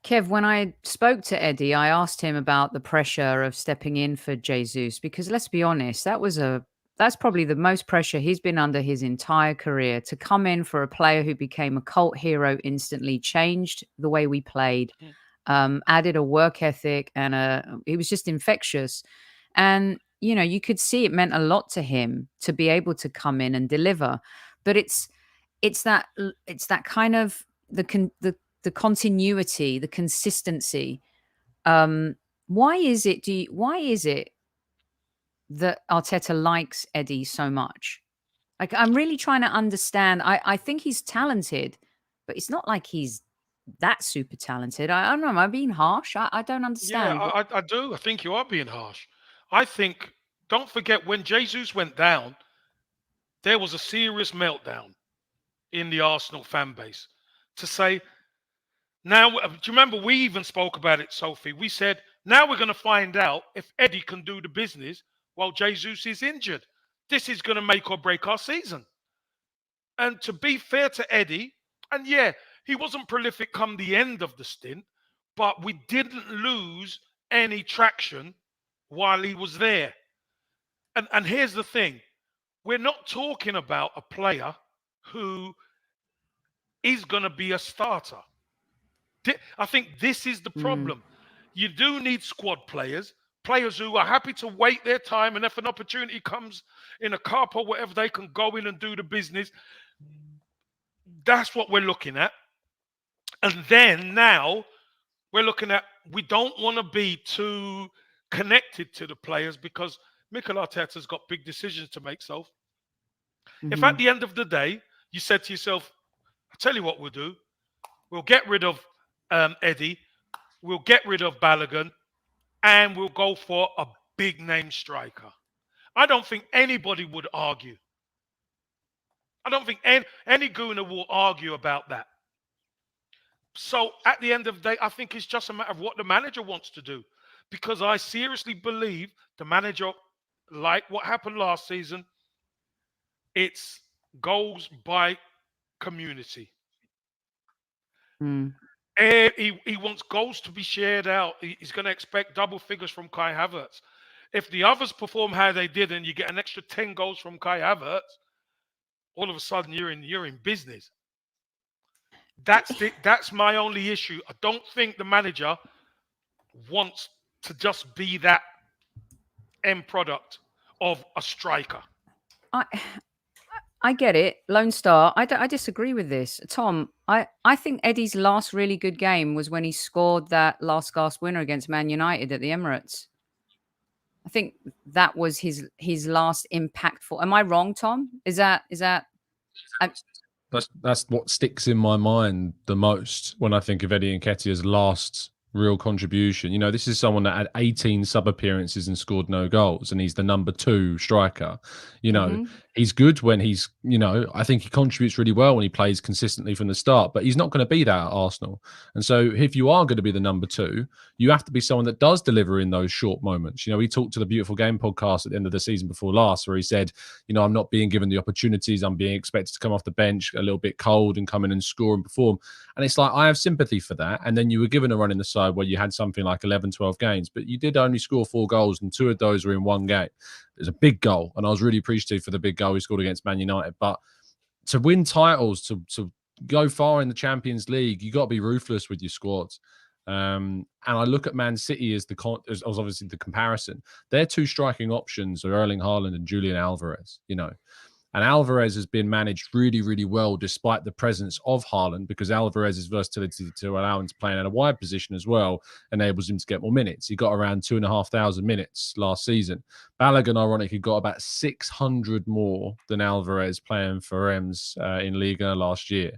Kev, when I spoke to Eddie, I asked him about the pressure of stepping in for Jesus, because let's be honest, that's probably the most pressure he's been under his entire career, to come in for a player who became a cult hero instantly, changed the way we played, added a work ethic, and he was just infectious. And, you could see it meant a lot to him to be able to come in and deliver. But it's that kind of the continuity, the consistency. Why is it that Arteta likes Eddie so much? Like, I'm really trying to understand. I think he's talented, but it's not like he's that super talented. I don't know. Am I being harsh? I don't understand. Yeah, I do. I think you are being harsh. I think, don't forget, when Jesus went down, there was a serious meltdown in the Arsenal fan base to say, now, do you remember we even spoke about it, Sophie? We said, Now we're going to find out if Eddie can do the business while Jesus is injured. This is going to make or break our season. And to be fair to Eddie, and yeah, he wasn't prolific come the end of the stint, but we didn't lose any traction while he was there. And here's the thing. We're not talking about a player who is going to be a starter. I think this is the problem. You do need squad players who are happy to wait their time, and if an opportunity comes in a cup or whatever, they can go in and do the business. That's what we're looking at. And then now we're looking at, we don't want to be too connected to the players because Mikel Arteta's got big decisions to make, Soph. If at the end of the day, you said to yourself, I'll tell you what we'll do. We'll get rid of Eddie. We'll get rid of Balogun. And we'll go for a big name striker. I don't think anybody would argue. I don't think any Gooner will argue about that. So at the end of the day, I think it's just a matter of what the manager wants to do. Because I seriously believe the manager, like what happened last season, it's goals by community. He wants goals to be shared out. He's going to expect double figures from Kai Havertz. If the others perform how they did and you get an extra 10 goals from Kai Havertz, all of a sudden you're in business. That's my only issue. I don't think the manager wants to just be that end product of a striker. I get it. Lone Star. I disagree with this. Tom, I think Eddie's last really good game was when he scored that last gasp winner against Man United at the Emirates. I think that was his last impactful. Am I wrong, Tom? Is that that's what sticks in my mind the most when I think of Eddie Nketiah's last real contribution. You know, this is someone that had 18 sub appearances and scored no goals, and he's the number 2 striker. You know, he's good when he's, you know, I think he contributes really well when he plays consistently from the start, but he's not going to be that at Arsenal. And so if you are going to be the number 2, you have to be someone that does deliver in those short moments. You know, he talked to the Beautiful Game podcast at the end of the season before last, where he said, you know, I'm not being given the opportunities. I'm being expected to come off the bench a little bit cold and come in and score and perform. And it's like, I have sympathy for that. And then you were given a run in the side where you had something like 11, 12 games, but you did only score 4 goals, and 2 of those were in one game. It was a big goal, and I was really appreciative for the big goal he scored against Man United. But to win titles, to go far in the Champions League, you got to be ruthless with your squads. And I look at Man City as obviously the comparison. Their 2 striking options are Erling Haaland and Julian Alvarez, you know. And Alvarez has been managed really, really well despite the presence of Haaland, because Alvarez's versatility to allow him to play in a wide position as well enables him to get more minutes. He got around 2,500 minutes last season. Balogun, ironically, got about 600 more than Alvarez playing for Reims in Liga last year.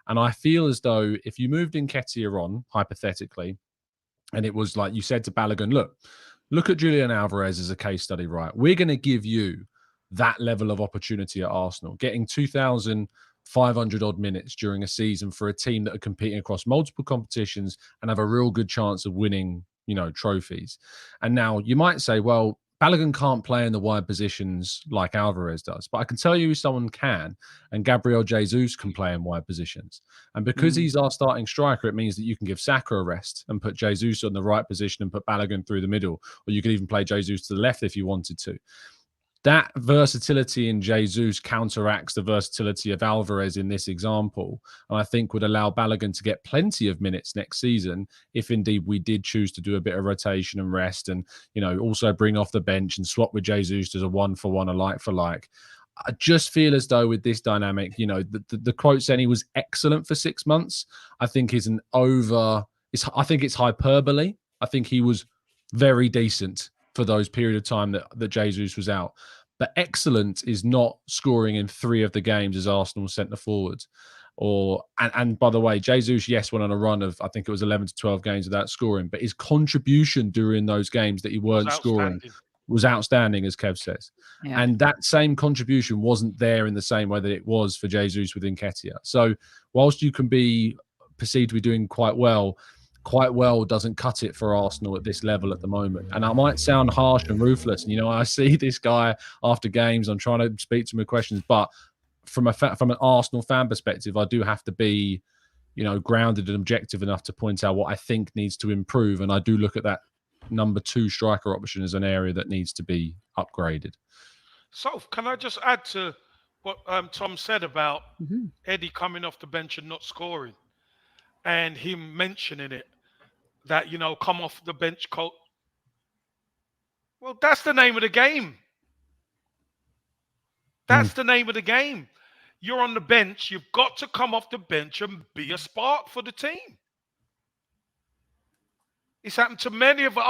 And I feel as though if you moved Nketiah on, hypothetically, and it was like you said to Balogun, look at Julian Alvarez as a case study, right? We're going to give you that level of opportunity at Arsenal, getting 2,500 odd minutes during a season for a team that are competing across multiple competitions and have a real good chance of winning, you know, trophies. And now you might say, well, Balogun can't play in the wide positions like Alvarez does, but I can tell you who someone can, and Gabriel Jesus can play in wide positions. And because he's our starting striker, it means that you can give Saka a rest and put Jesus on the right position and put Balogun through the middle, or you could even play Jesus to the left if you wanted to. That versatility in Jesus counteracts the versatility of Alvarez in this example, and I think would allow Balogun to get plenty of minutes next season if indeed we did choose to do a bit of rotation and rest, and, you know, also bring off the bench and swap with Jesus as a 1-for-1, a like-for-like. I just feel as though with this dynamic, you know, the quote saying he was excellent for 6 months, I think is I think it's hyperbole. I think he was very decent for those period of time that Jesus was out. But excellent is not scoring in 3 of the games as Arsenal centre forward. And by the way, Jesus, yes, went on a run of, I think it was 11 to 12 games without scoring, but his contribution during those games that he weren't scoring was outstanding, as Kev says. Yeah. And that same contribution wasn't there in the same way that it was for Jesus with Nketiah. So whilst you can be perceived to be doing quite well, quite well doesn't cut it for Arsenal at this level at the moment. And I might sound harsh and ruthless. And, I see this guy after games, I'm trying to speak to him with questions, but from an Arsenal fan perspective, I do have to be, grounded and objective enough to point out what I think needs to improve. And I do look at that number 2 striker option as an area that needs to be upgraded. So, can I just add to what Tom said about Mhm. Eddie coming off the bench and not scoring, and him mentioning it, that, come off the bench, coach. Well, that's the name of the game. That's the name of the game. You're on the bench. You've got to come off the bench and be a spark for the team. It's happened to many of us.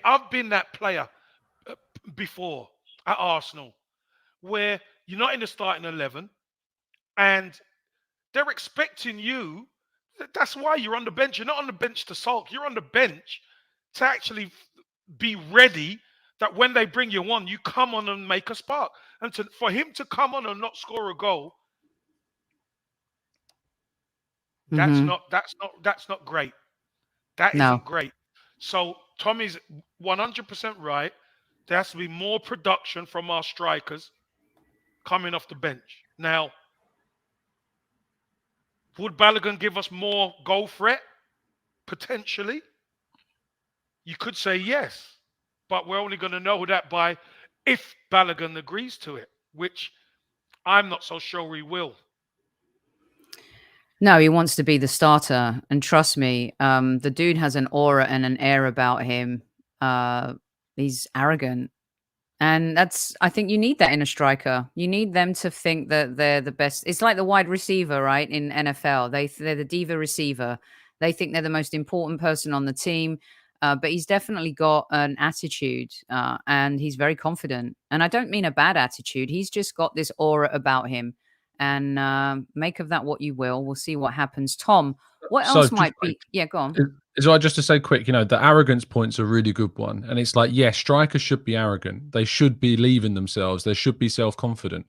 I've been that player before at Arsenal, where you're not in the starting 11 and they're expecting you. That's why you're on the bench. You're not on the bench to sulk. You're on the bench to actually be ready that when they bring you on, you come on and make a spark. And for him to come on and not score a goal, that's Mhm. not great. That No. isn't great. So Tommy's 100% right. There has to be more production from our strikers coming off the bench. Now, would Balogun give us more goal threat? Potentially. You could say yes, but we're only going to know that by if Balogun agrees to it, which I'm not so sure he will. No, he wants to be the starter, and trust me, the dude has an aura and an air about him. He's arrogant, and I think you need that in a striker. You need them to think that they're the best. It's like the wide receiver, right? In NFL, they're the diva receiver. They think they're the most important person on the team. But he's definitely got an attitude, and he's very confident. And I don't mean a bad attitude. He's just got this aura about him. And make of that what you will. We'll see what happens. Tom, what So else just might be? Yeah, go on. is right just to say quick, the arrogance point's a really good one. And it's like, yes, strikers should be arrogant. They should believe in themselves. They should be self-confident.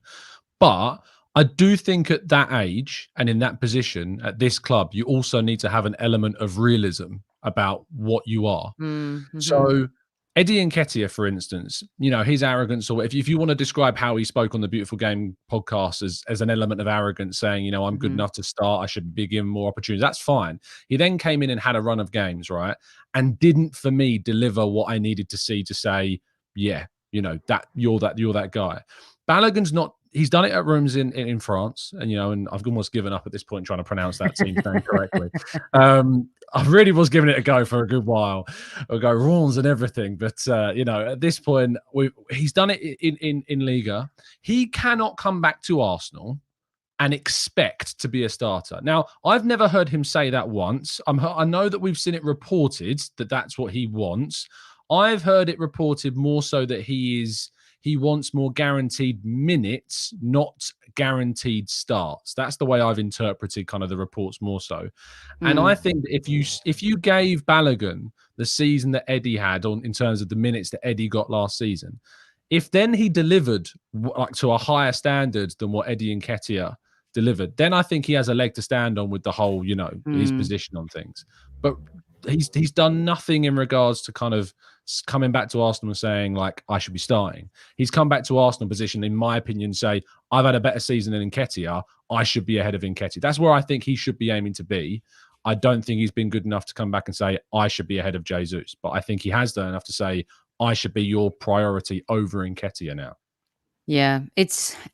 But I do think at that age and in that position at this club, you also need to have an element of realism about what you are. Mm-hmm. So Eddie Nketiah, for instance, his arrogance, or if you want to describe how he spoke on the Beautiful Game podcast as an element of arrogance, saying, I'm good enough to start, I should be given more opportunities, that's fine. He then came in and had a run of games, right? And didn't, for me, deliver what I needed to see to say, yeah, that you're that guy. Balogun's not. He's done it at rooms in France, and I've almost given up at this point trying to pronounce that team's name correctly. I really was giving it a go for a good while. I'll go Rons and everything, but at this point, he's done it in Liga. He cannot come back to Arsenal and expect to be a starter. Now, I've never heard him say that once. I know that we've seen it reported that that's what he wants. I've heard it reported more so that he wants more guaranteed minutes, not guaranteed starts. That's the way I've interpreted kind of the reports more so. And I think that if you gave Balogun the season that Eddie had in terms of the minutes that Eddie got last season, if then he delivered like to a higher standard than what Eddie Nketiah delivered, then I think he has a leg to stand on with the whole, his position on things. But he's done nothing in regards to kind of coming back to Arsenal and saying, like, I should be starting. He's come back to Arsenal position, in my opinion, say, I've had a better season than Nketiah. I should be ahead of Nketiah. That's where I think he should be aiming to be. I don't think he's been good enough to come back and say, I should be ahead of Jesus. But I think he has done enough to say, I should be your priority over Nketiah now. Yeah,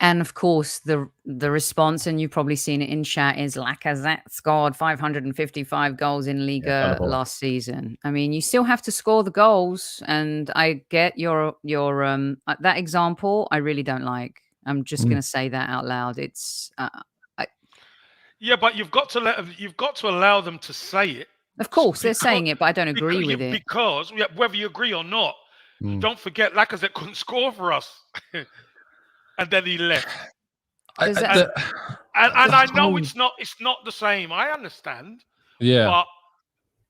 and of course the response, and you've probably seen it in chat, is Lacazette scored 555 goals in Liga last season. I mean, you still have to score the goals, and I get your that example. I really don't like. I'm just going to say that out loud. It's yeah, but you've got to allow them to say it. Of course, they're saying it, but I don't agree with it. Because whether you agree or not, don't forget Lacazette couldn't score for us. And then he left. And I know it's not the same. I understand. Yeah. But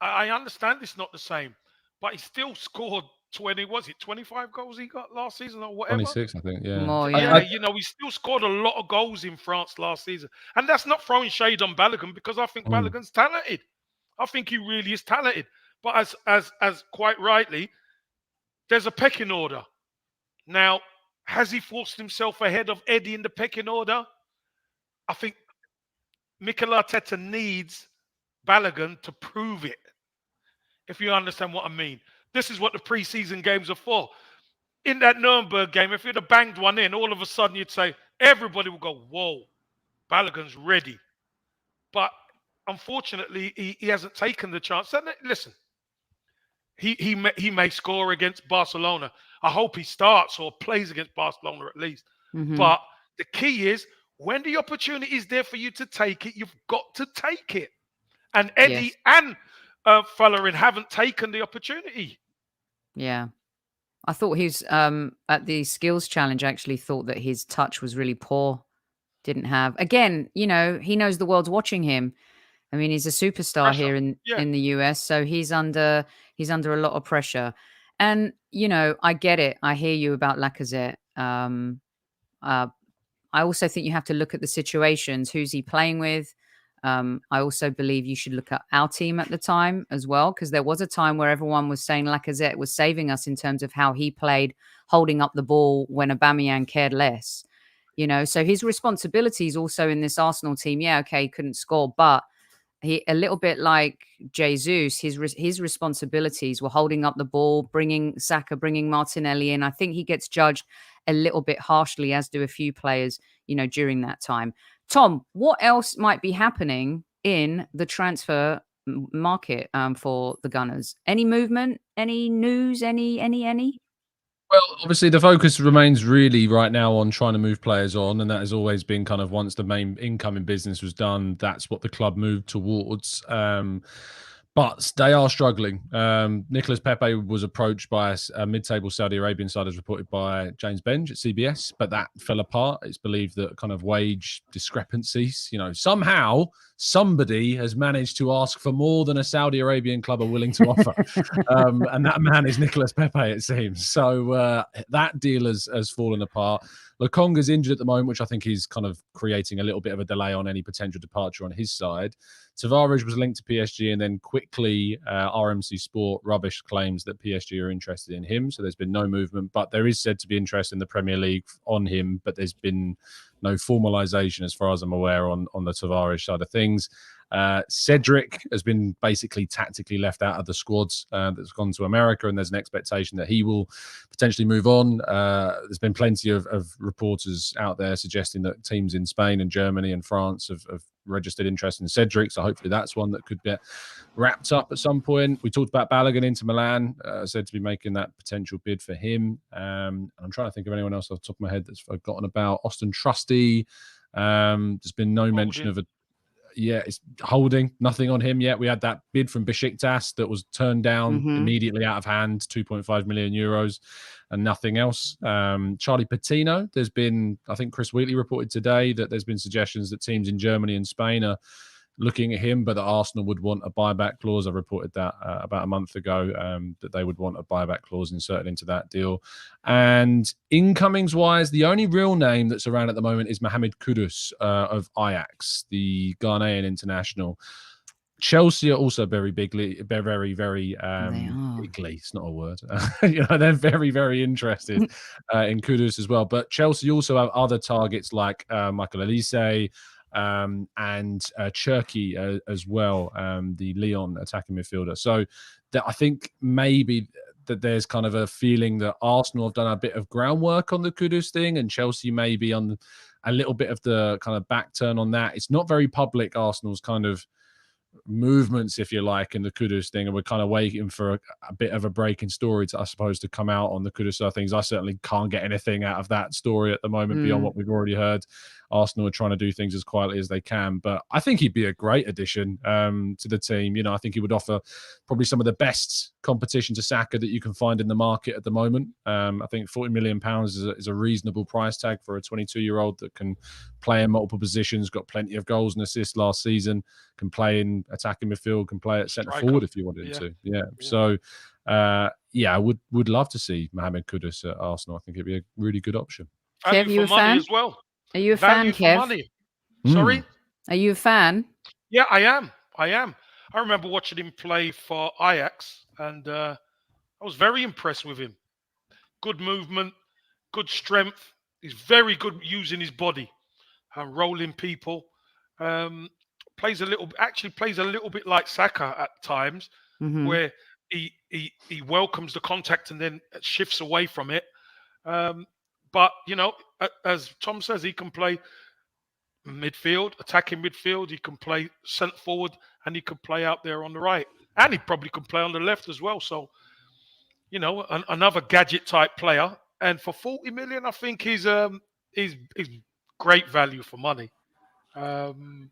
I understand it's not the same. But he still scored 25 goals he got last season or whatever? 26, I think, yeah. More, yeah. He still scored a lot of goals in France last season. And that's not throwing shade on Balogun, because I think Balogun's talented. I think he really is talented. But as quite rightly, there's a pecking order. Now, has he forced himself ahead of Eddie in the pecking order? I think Mikel Arteta needs Balogun to prove it, if you understand what I mean. This is what the preseason games are for. In that Nuremberg game, if you'd have banged one in, all of a sudden you'd say, everybody will go, whoa, Balogun's ready. But unfortunately, he hasn't taken the chance. And listen, he may score against Barcelona. I hope he starts or plays against Barcelona at least. Mm-hmm. But the key is, when the opportunity is there for you to take it, you've got to take it. And Eddie and Fullerin haven't taken the opportunity. Yeah. I thought he's at the skills challenge, actually thought that his touch was really poor. Didn't have, again, you know, he knows the world's watching him. I mean, he's a superstar Pressure. here in the US, so he's under a lot of pressure. And, you know, I get it. I hear you about Lacazette. I also think you have to look at the situations. Who's he playing with? I also believe you should look at our team at the time as well, because there was a time where everyone was saying Lacazette was saving us in terms of how he played, holding up the ball when Aubameyang cared less. You know, so his responsibilities also in this Arsenal team. Yeah, okay, he couldn't score, but he, a little bit like Jesus, his responsibilities were holding up the ball, bringing Saka, bringing Martinelli in. I think he gets judged a little bit harshly, as do a few players, you know, during that time. Tom, what else might be happening in the transfer market for the Gunners? Any movement? Any news? Any? Well, obviously the focus remains really right now on trying to move players on, and that has always been kind of, once the main incoming business was done, that's what the club moved towards. But they are struggling. Nicolas Pepe was approached by a mid-table Saudi Arabian side, as reported by James Benge at CBS, but that fell apart. It's believed that kind of wage discrepancies, you know, somehow somebody has managed to ask for more than a Saudi Arabian club are willing to offer. And that man is Nicolas Pepe, it seems. So that deal has fallen apart. Lokonga's injured at the moment, which I think is kind of creating a little bit of a delay on any potential departure on his side. Tavares was linked to PSG, and then quickly RMC Sport rubbish claims that PSG are interested in him. So there's been no movement, but there is said to be interest in the Premier League on him, but there's been no formalisation as far as I'm aware on the Tavares side of things. Cedric has been basically tactically left out of the squads that's gone to America, and there's an expectation that he will potentially move on. There's been plenty of reporters out there suggesting that teams in Spain and Germany and France have registered interest in Cedric, so hopefully that's one that could get wrapped up at some point. We talked about Balogun into Milan, said to be making that potential bid for him. I'm trying to think of anyone else off the top of my head that's forgotten about. Austin Trusty, there's been no mention of a it's holding, nothing on him yet. We had that bid from Besiktas that was turned down immediately out of hand, 2.5 million euros, and nothing else. Charlie Patino, there's been, I think Chris Wheatley reported today that there's been suggestions that teams in Germany and Spain are looking at him, but that Arsenal would want a buyback clause. I reported that about a month ago, that they would want a buyback clause inserted into that deal. And incomings wise, the only real name that's around at the moment is Mohamed Kudus of Ajax, the Ghanaian international. Chelsea are also very bigly, very bigly. It's not a word. They're very, very interested in Kudus as well. But Chelsea also have other targets like Michael Olise, and Cherki as well, the Lyon attacking midfielder. So that I think maybe that there's kind of a feeling that Arsenal have done a bit of groundwork on the Kudus thing, and Chelsea may be on a little bit of the kind of back turn on that. It's not very public, Arsenal's kind of movements, if you like, in the Kudus thing, and we're kind of waiting for a bit of a breaking story to, I suppose, to come out on the Kudus side of things. I certainly can't get anything out of that story at the moment beyond what we've already heard. Arsenal are trying to do things as quietly as they can, but I think he'd be a great addition to the team. I think he would offer probably some of the best competition to Saka that you can find in the market at the moment. I think £40 million is a reasonable price tag for a 22-year-old that can play in multiple positions, got plenty of goals and assists last season, can play in attacking midfield, can play at centre forward if you wanted to. So I would love to see Mohamed Kudus at Arsenal. I think it'd be a really good option. Kev, you a fan as well? Are you a fan, Kev? Sorry? Are you a fan? Yeah, I am. I remember watching him play for Ajax, and I was very impressed with him. Good movement, good strength. He's very good using his body and rolling people. Um, actually plays a little bit like Saka at times, Hmm. where he welcomes the contact and then shifts away from it. Um, but as Tom says, he can play midfield, attacking midfield. He can play centre forward, and he can play out there on the right, and he probably can play on the left as well. So another gadget type player. And for 40 million, I think he's great value for money. Um,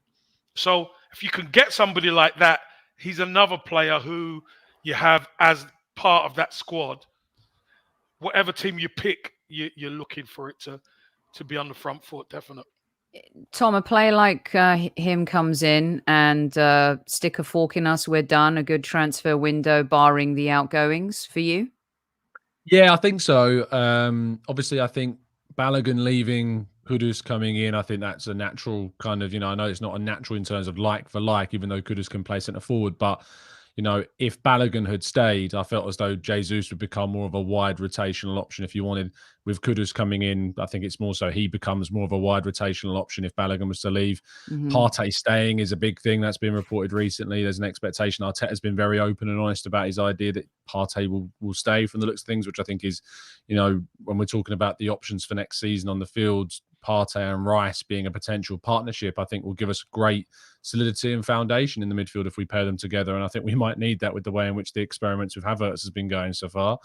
so if you can get somebody like that, he's another player who you have as part of that squad. Whatever team you pick, you're looking for it to be on the front foot, definitely. Tom, a player like him comes in and stick a fork in us. We're done. A good transfer window, barring the outgoings for you. Yeah, I think so. Obviously, I think Balogun leaving, Kudus coming in, I think that's a natural kind of, I know it's not a natural in terms of like for like, even though Kudus can play centre forward. But, if Balogun had stayed, I felt as though Jesus would become more of a wide rotational option if you wanted. With Kudus coming in, I think it's more so he becomes more of a wide rotational option if Balogun was to leave. Hmm. Partey staying is a big thing that's been reported recently. There's an expectation. Arteta's been very open and honest about his idea that Partey will stay from the looks of things, which I think is, when we're talking about the options for next season on the field, Partey and Rice being a potential partnership, I think will give us great solidity and foundation in the midfield if we pair them together. And I think we might need that with the way in which the experiments with Havertz has been going so far.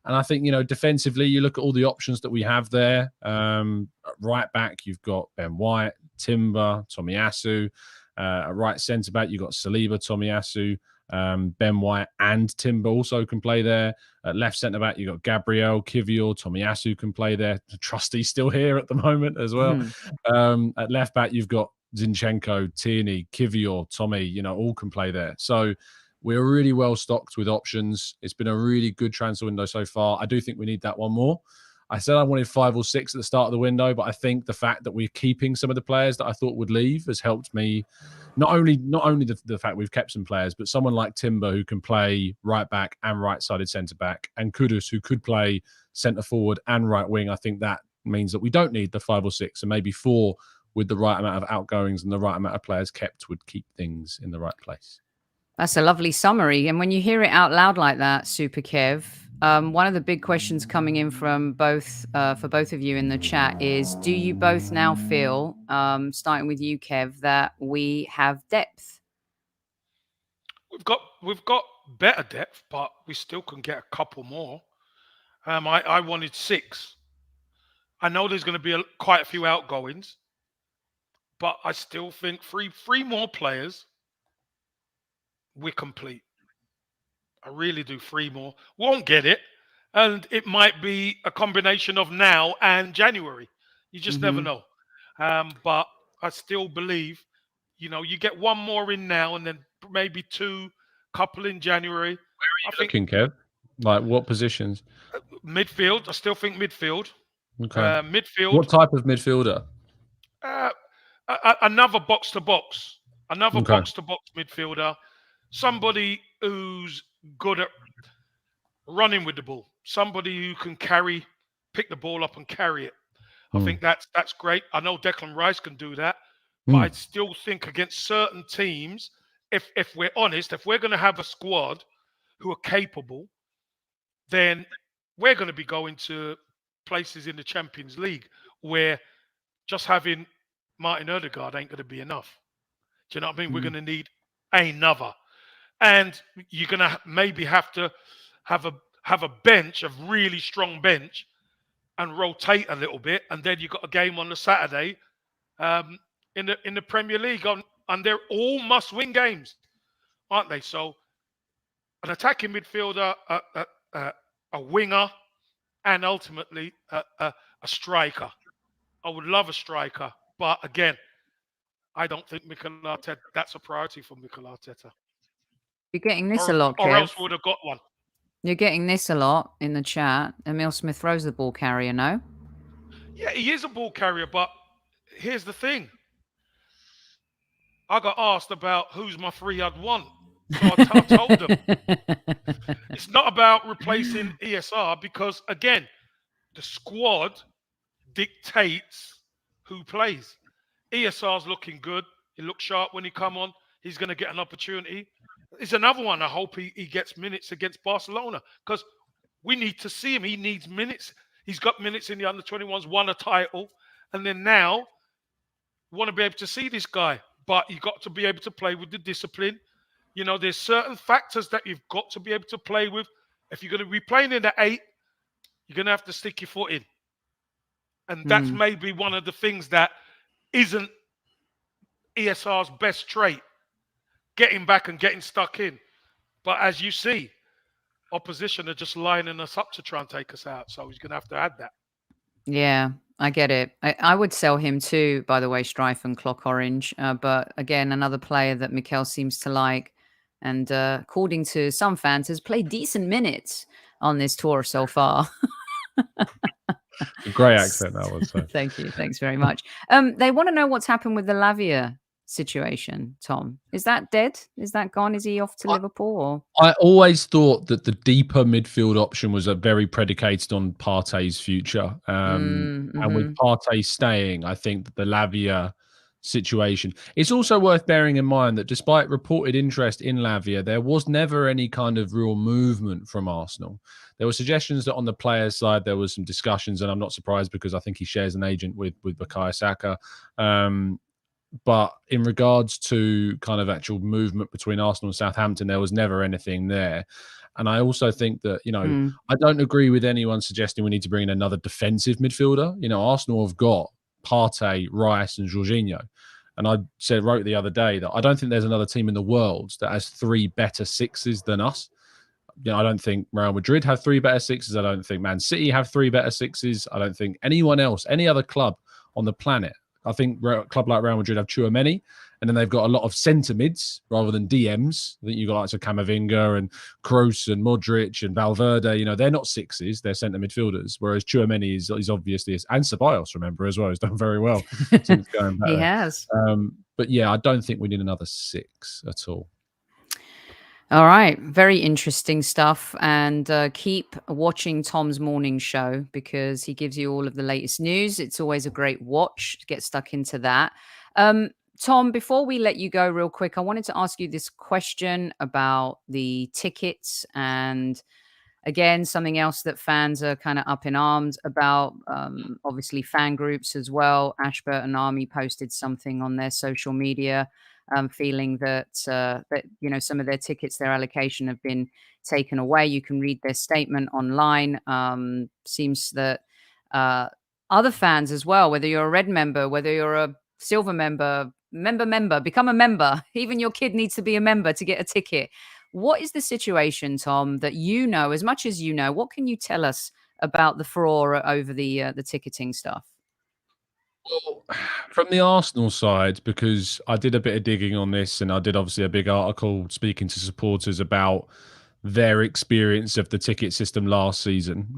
And I think, defensively, you look at all the options that we have there. Right back, you've got Ben White, Timber, Tomiyasu. At right centre back, you've got Saliba, Tomiyasu. Ben White and Timber also can play there. At left centre back, you've got Gabriel, Kivior, Tomiyasu can play there. Trusty's still here at the moment as well. At left back, you've got Zinchenko, Tierney, Kivior, Tommy, all can play there. So we're really well stocked with options. It's been a really good transfer window so far. I do think we need that one more. I said I wanted 5 or 6 at the start of the window, but I think the fact that we're keeping some of the players that I thought would leave has helped me. Not only the fact we've kept some players, but someone like Timber who can play right back and right-sided centre back, and Kudus who could play centre forward and right wing. I think that means that we don't need the 5 or 6, and maybe 4 with the right amount of outgoings and the right amount of players kept would keep things in the right place. That's a lovely summary. And when you hear it out loud like that, Super Kev, one of the big questions coming in from for both of you in the chat is: do you both now feel, starting with you, Kev, that we have depth? We've got better depth, but we still can get a couple more. I wanted 6. I know there's going to be quite a few outgoings, but I still think three more players, we're complete. I really do. 3 more. Won't get it. And it might be a combination of now and January. You just never Hmm. know. But I still believe, you get 1 more in now and then maybe 2, couple in January. I think Looking, Kev, like what positions? midfield. I still think midfield. Okay. Midfield. What type of midfielder? Another box to box. Another Okay. box to box midfielder. Somebody who's good at running with the ball. Somebody who can pick the ball up and carry it. I think that's great. I know Declan Rice can do that, but I still think against certain teams, if we're honest, if we're going to have a squad who are capable, then we're going to be going to places in the Champions League where just having Martin Odegaard ain't going to be enough. Do you know what I mean? We're going to need another. And you're going to maybe have to have a bench, a really strong bench, and rotate a little bit. And then you've got a game on the Saturday in the Premier League, and they're all must-win games, aren't they? So an attacking midfielder, a winger, and ultimately a striker. I would love a striker, but again, I don't think Mikel Arteta, that's a priority for Mikel Arteta. You're getting this a lot, Or Kev. else we would have got one. You're getting this a lot in the chat. Emil Smith Rowe's the ball carrier, no? Yeah, he is a ball carrier, but here's the thing. I got asked about who's my 3 I'd want. So I told them it's not about replacing ESR because, again, the squad dictates who plays. ESR's looking good. He looked sharp when he come on. He's going to get an opportunity. It's another one. I hope he gets minutes against Barcelona because we need to see him. He needs minutes. He's got minutes in the under-21s, won a title. And then now, you want to be able to see this guy. But you've got to be able to play with the discipline. You know, there's certain factors that you've got to be able to play with. If you're going to be playing in the 8, you're going to have to stick your foot in. And that's maybe one of the things that isn't ESR's best trait, getting back and getting stuck in. But as you see, opposition are just lining us up to try and take us out. So he's going to have to add that. Yeah, I get it. I would sell him too, by the way, Strife and Clock Orange. But again, another player that Mikel seems to like. And according to some fans, has played decent minutes on this tour so far. A great accent that was. So. Thank you. Thanks very much. They want to know what's happened with the Lavia situation, Tom. Is that dead? Is that gone? Is he off to Liverpool? Or? I always thought that the deeper midfield option was a very predicated on Partey's future. And with Partey staying, I think that the Lavia situation. It's also worth bearing in mind that despite reported interest in Lavia, there was never any kind of real movement from Arsenal. There were suggestions that on the players' side, there was some discussions, and I'm not surprised because I think he shares an agent with Bukayo Saka. But in regards to kind of actual movement between Arsenal and Southampton, there was never anything there. And I also think that, you know, I don't agree with anyone suggesting we need to bring in another defensive midfielder. You know, Arsenal have got Partey, Rice and Jorginho. And I wrote the other day that I don't think there's another team in the world that has 3 better sixes than us. You know, I don't think Real Madrid have 3 better sixes. I don't think Man City have 3 better sixes. I don't think anyone else, any other club on the planet. I think a club like Real Madrid have Tchouaméni, and then they've got a lot of centre mids rather than DMs. I think you've got like Camavinga and Kroos and Modric and Valverde. You know, they're not sixes, they're centre midfielders, whereas Tchouaméni is obviously, and Ceballos, remember, as well, has done very well since going back. He has. But yeah, I don't think we need another 6 at all. All right. Very interesting stuff. And keep watching Tom's morning show because he gives you all of the latest news. It's always a great watch to get stuck into that. Tom, before we let you go real quick, I wanted to ask you this question about the tickets and again, something else that fans are kind of up in arms about, obviously fan groups as well. Ashbert and Army posted something on their social media feeling that, you know, some of their tickets, their allocation have been taken away. You can read their statement online. Seems that other fans as well, whether you're a red member, whether you're a silver member, become a member. Even your kid needs to be a member to get a ticket. What is the situation, Tom, that you know, as much as you know? What can you tell us about the furore over the ticketing stuff? Well, from the Arsenal side, because I did a bit of digging on this and I did obviously a big article speaking to supporters about their experience of the ticket system last season.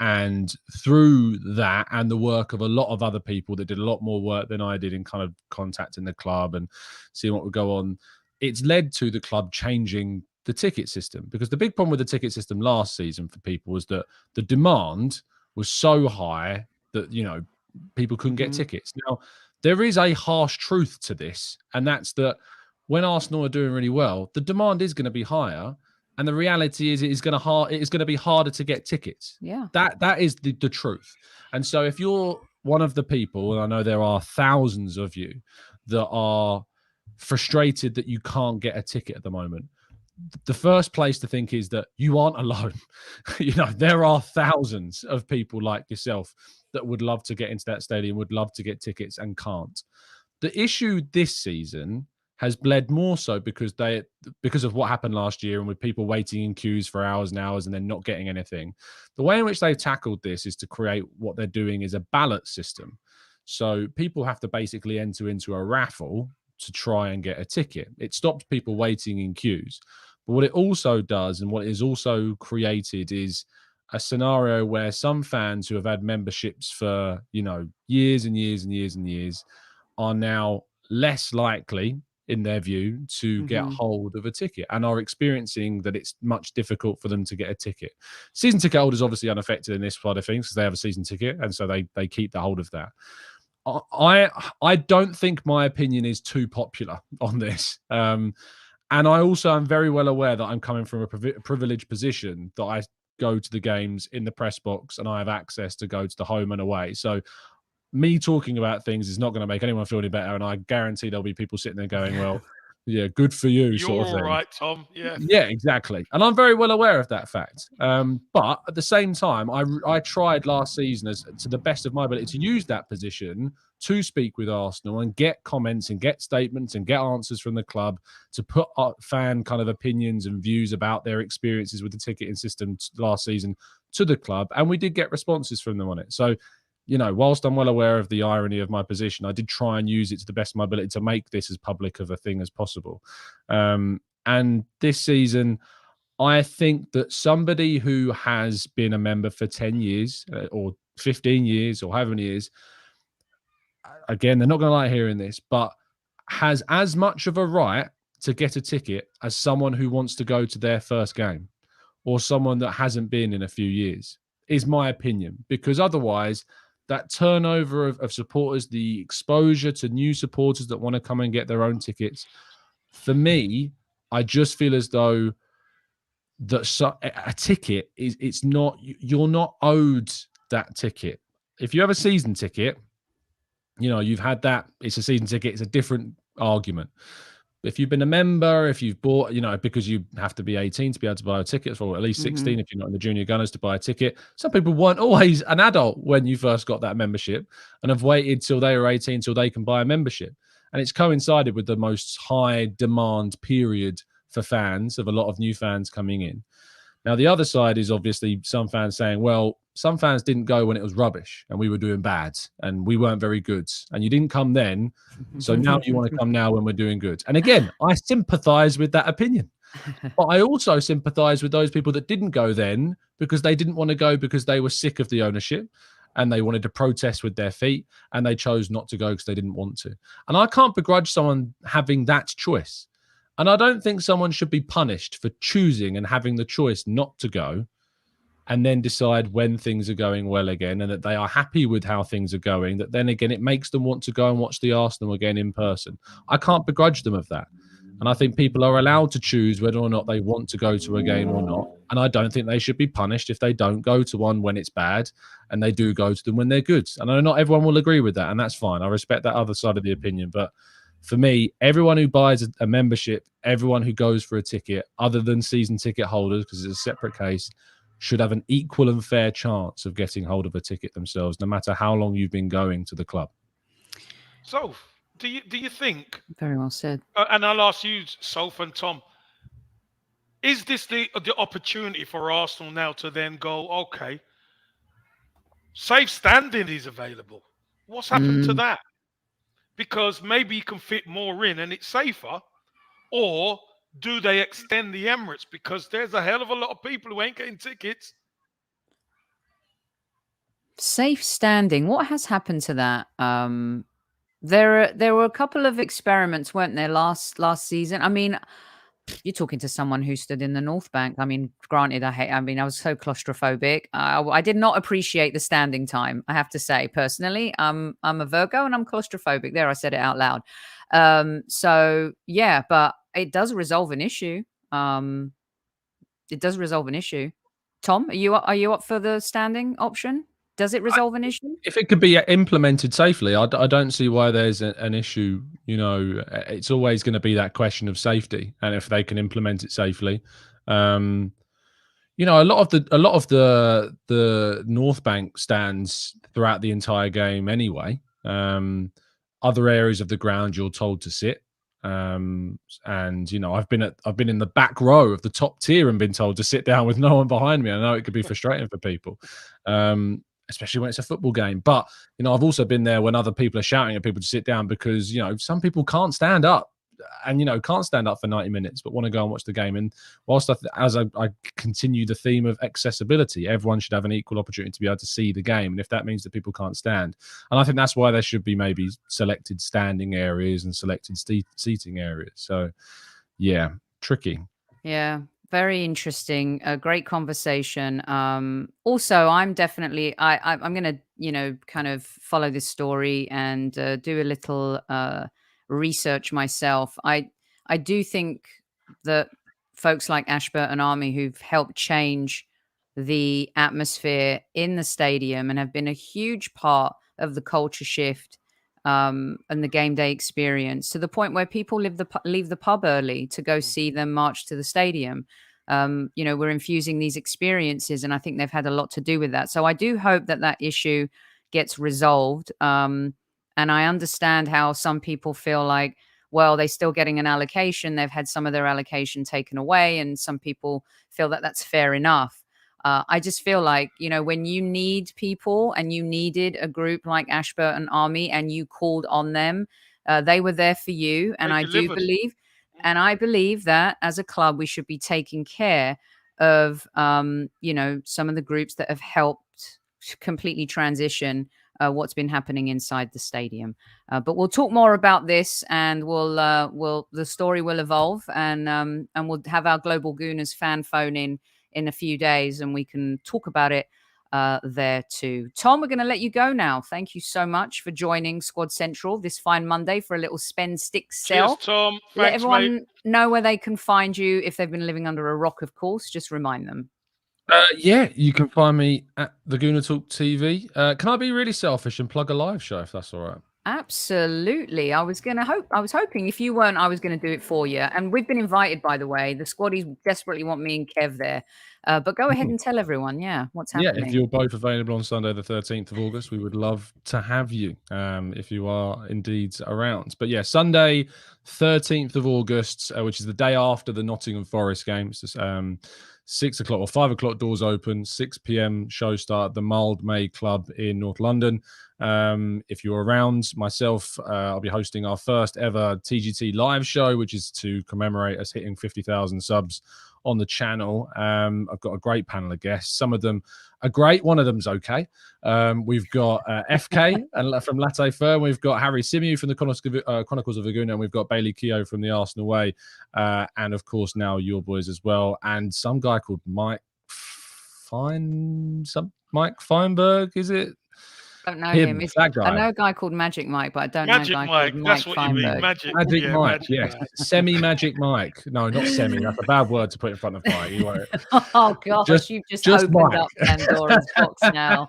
And through that and the work of a lot of other people that did a lot more work than I did in kind of contacting the club and seeing what would go on, it's led to the club changing the ticket system. Because the big problem with the ticket system last season for people was that the demand was so high that, you know, people couldn't get tickets. Now, there is a harsh truth to this, and that's that when Arsenal are doing really well, the demand is going to be higher, and the reality is it is going to be harder to get tickets. Yeah, that is the truth. And so, if you're one of the people, and I know there are thousands of you that are frustrated that you can't get a ticket at the moment, the first place to think is that you aren't alone. You know, there are thousands of people like yourself that would love to get into that stadium, would love to get tickets and can't. The issue this season has bled more so because of what happened last year and with people waiting in queues for hours and hours and then not getting anything. The way in which they've tackled this is to create what they're doing is a ballot system. So people have to basically enter into a raffle to try and get a ticket. It stops people waiting in queues. But what it also does and what it has also created is a scenario where some fans who have had memberships for, you know, years and years and years and years are now less likely, in their view, to get hold of a ticket, and are experiencing that it's much difficult for them to get a ticket. Season ticket holders obviously unaffected in this side of things because they have a season ticket, and so they keep the hold of that. I don't think my opinion is too popular on this. And I also am very well aware that I'm coming from a privileged position, that I go to the games in the press box and I have access to go to the home and away. So me talking about things is not going to make anyone feel any better. And I guarantee there'll be people sitting there going, well, yeah, good for you. You're sort of all thing. right, Tom. Yeah. Yeah, exactly. And I'm very well aware of that fact. But at the same time, I tried last season, to the best of my ability, to use that position to speak with Arsenal and get comments and get statements and get answers from the club, to put fan kind of opinions and views about their experiences with the ticketing system last season to the club. And we did get responses from them on it. So, you know, whilst I'm well aware of the irony of my position, I did try and use it to the best of my ability to make this as public of a thing as possible. And this season, I think that somebody who has been a member for 10 years or 15 years or however many years, again, they're not going to like hearing this, but has as much of a right to get a ticket as someone who wants to go to their first game, or someone that hasn't been in a few years, is my opinion. Because otherwise, that turnover of supporters, the exposure to new supporters that want to come and get their own tickets, for me, I just feel as though that a ticket it's not, you're not owed that ticket. If you have a season ticket, you know, you've had that, it's a season ticket, it's a different argument. If you've been a member, if you've bought, you know, because you have to be 18 to be able to buy a ticket, or at least 16 if you're not in the junior gunners to buy a ticket. Some people weren't always an adult when you first got that membership and have waited till they were 18 till they can buy a membership. And it's coincided with the most high demand period for fans, of a lot of new fans coming in. Now, the other side is obviously some fans saying, well, some fans didn't go when it was rubbish and we were doing bad and we weren't very good. And you didn't come then. So now you want to come now when we're doing good. And again, I sympathize with that opinion. But I also sympathize with those people that didn't go then because they didn't want to go because they were sick of the ownership and they wanted to protest with their feet and they chose not to go because they didn't want to. And I can't begrudge someone having that choice. And I don't think someone should be punished for choosing and having the choice not to go and then decide when things are going well again and that they are happy with how things are going, that then again, it makes them want to go and watch the Arsenal again in person. I can't begrudge them of that. And I think people are allowed to choose whether or not they want to go to a game or not. And I don't think they should be punished if they don't go to one when it's bad and they do go to them when they're good. And I know not everyone will agree with that, and that's fine. I respect that other side of the opinion. But for me, everyone who buys a membership, everyone who goes for a ticket, other than season ticket holders, because it's a separate case, should have an equal and fair chance of getting hold of a ticket themselves, no matter how long you've been going to the club. So, do you think? Very well said. And I'll ask you, Soph and Tom, is this the opportunity for Arsenal now to then go, okay, safe standing is available? What's happened to that? Because maybe you can fit more in and it's safer. Or do they extend the Emirates? Because there's a hell of a lot of people who ain't getting tickets. Safe standing. What has happened to that? There were a couple of experiments, weren't there, last season? I mean, you're talking to someone who stood in the North Bank. I mean, granted, I was so claustrophobic. I did not appreciate the standing time, I have to say, personally. I'm a Virgo and I'm claustrophobic. There, I said it out loud. So yeah, but it does resolve an issue. It does resolve an issue. Tom, are you up for the standing option? Does it resolve an issue? If it could be implemented safely, I don't see why there's an issue. You know, it's always going to be that question of safety, and if they can implement it safely. You know, a lot of the North Bank stands throughout the entire game anyway. Other areas of the ground you're told to sit. And you know, I've been in the back row of the top tier and been told to sit down with no one behind me. I know it could be frustrating for people. Especially when it's a football game. But, you know, I've also been there when other people are shouting at people to sit down because, you know, some people can't stand up and can't stand up for 90 minutes, but want to go and watch the game. And whilst as I continue the theme of accessibility, everyone should have an equal opportunity to be able to see the game. And if that means that people can't stand, and I think that's why there should be maybe selected standing areas and selected seating areas. So yeah, tricky. Yeah, very interesting. A great conversation. Also, I'm definitely I'm gonna kind of follow this story and do a little research myself. I do think that folks like Ashburt and Army, who've helped change the atmosphere in the stadium and have been a huge part of the culture shift and the game day experience, to the point where people leave the pub early to go see them march to the stadium. We're infusing these experiences, and I think they've had a lot to do with that. So I do hope that that issue gets resolved. And I understand how some people feel like, well, they're still getting an allocation. They've had some of their allocation taken away, and some people feel that that's fair enough. I just feel like, when you need people and you needed a group like Ashburt and Army and you called on them, they were there for you. And I believe that as a club, we should be taking care of, some of the groups that have helped completely transition what's been happening inside the stadium. But we'll talk more about this, and the story will evolve, and we'll have our Global Gooners fan phone in a few days, and we can talk about it there too. Tom, we're going to let you go now. Thank you so much for joining Squad Central this fine Monday for a little spend, stick, sell. Cheers, Tom. Thanks, let everyone mate. know where they can find you. If they've been living under a rock, of course, just remind them. Yeah, you can find me at the Gooner Talk TV. Can I be really selfish and plug a live show, if that's all right? Absolutely. I was hoping, if you weren't, I was going to do it for you. And we've been invited, by the way. The squaddies desperately want me and Kev there. But go ahead and tell everyone, what's happening. Yeah, if you're both available on Sunday, the 13th of August, we would love to have you if you are indeed around. But yeah, Sunday, 13th of August, which is the day after the Nottingham Forest game. It's just, 6 o'clock or 5 o'clock doors open, 6 p.m. show start at the Mildmay Club in North London. If you're around, myself, I'll be hosting our first ever TGT live show, which is to commemorate us hitting 50,000 subs on the channel. I've got a great panel of guests. Some of them are great. One of them's okay. We've got FK and from Latte Fern. We've got Harry Symeou from the Chronicles of Laguna, and we've got Bailey Keogh from the Arsenal Way, and of course now your boys as well, and some guy called Mike Feinberg. Is it? I don't know him. That guy. I know a guy called Magic Mike, but I don't know a guy called Mike. That's what Feinberg. you mean. Magic Mike. Yes. Semi-Magic Mike. No, not semi. That's a bad word to put in front of Mike. You won't. Oh gosh, you've just opened Mike. up Pandora's box now.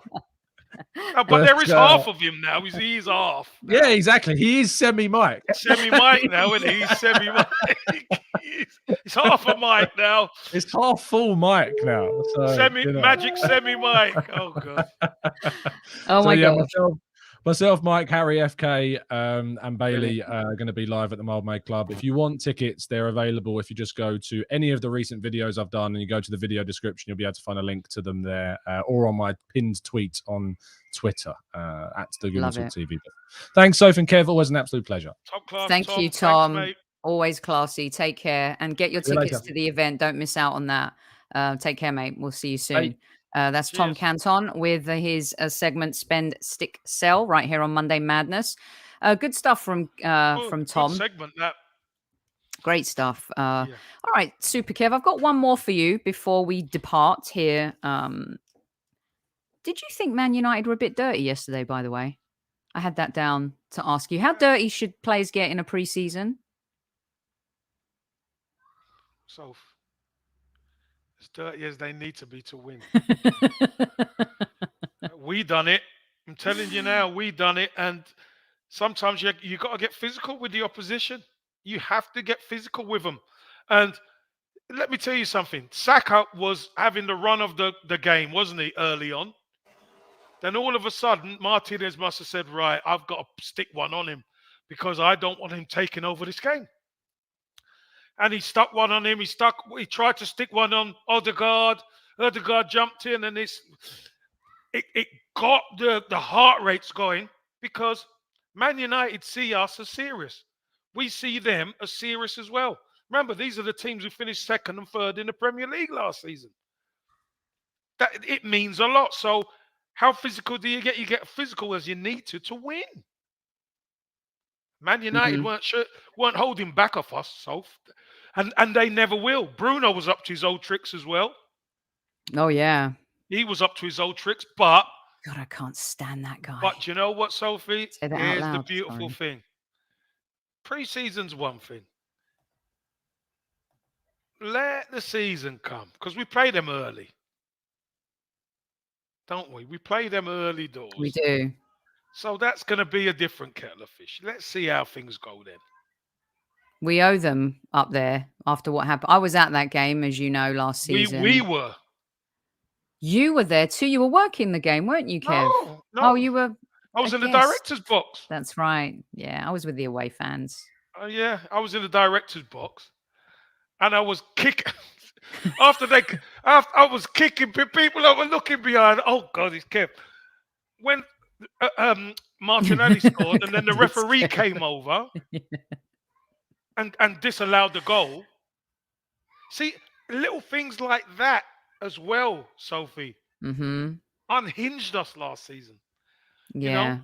But there is half of him now. He's half. Now. Yeah, exactly. He is semi-Mike. Semi-Mike now, isn't he? He's semi-Mike. He's half a Mike now. It's half full Mike now. So, Magic semi-Mike. Oh, God. Oh, my God. Myself, Mike, Harry, FK, and Bailey are going to be live at the Mildmay Club. If you want tickets, they're available. If you just go to any of the recent videos I've done and you go to the video description, you'll be able to find a link to them there, or on my pinned tweet on Twitter at the Google Talk TV. Thanks, Sophie and Kev. Always an absolute pleasure. Top class, Thank you, Tom. Thanks, always classy. Take care and get your tickets to the event. Don't miss out on that. Take care, mate. We'll see you soon. Bye. That's Tom Canton with his segment Spend, Stick, Sell right here on Monday Madness. Good stuff from Tom. Good segment, that. Great stuff. All right, Super Kev, I've got one more for you before we depart here. Did you think Man United were a bit dirty yesterday, by the way? I had that down to ask you. How dirty should players get in a pre-season? So as dirty as they need to be to win. We done it. I'm telling you now, we done it. And sometimes you got to get physical with the opposition. You have to get physical with them. And let me tell you something. Saka was having the run of the game, wasn't he, early on? Then all of a sudden, Martinez must have said, right, I've got to stick one on him because I don't want him taking over this game. And he stuck one on him. He tried to stick one on Odegaard. Odegaard jumped in, and it got the heart rates going because Man United see us as serious. We see them as serious as well. Remember, these are the teams who finished second and third in the Premier League last season. That it means a lot. So, how physical do you get? You get physical as you need to win. Man United Mhm. weren't holding back off us, so and they never will. Bruno was up to his old tricks as well. Oh, yeah. He was up to his old tricks, but God, I can't stand that guy. you know what, Sophie? Say that out Here's the loud. beautiful Sorry. thing. Pre-season's one thing. Let the season come, because we play them early, don't we? We play them early doors. We do. So that's going to be a different kettle of fish. Let's see how things go then. We owe them up there after what happened. I was at that game, as you know, last season. We were. You were there too. You were working the game, weren't you, Kev? No. Oh, you were. I was in the guest. director's box. That's right. Yeah, I was with the away fans. Oh yeah, I was in the director's box, and I was kicking. after I was kicking people that were looking behind. Oh God, it's Kev. When Martinelli scored, and then the referee came over and disallowed the goal. See, little things like that as well, Sophie, unhinged us last season. Yeah. You know,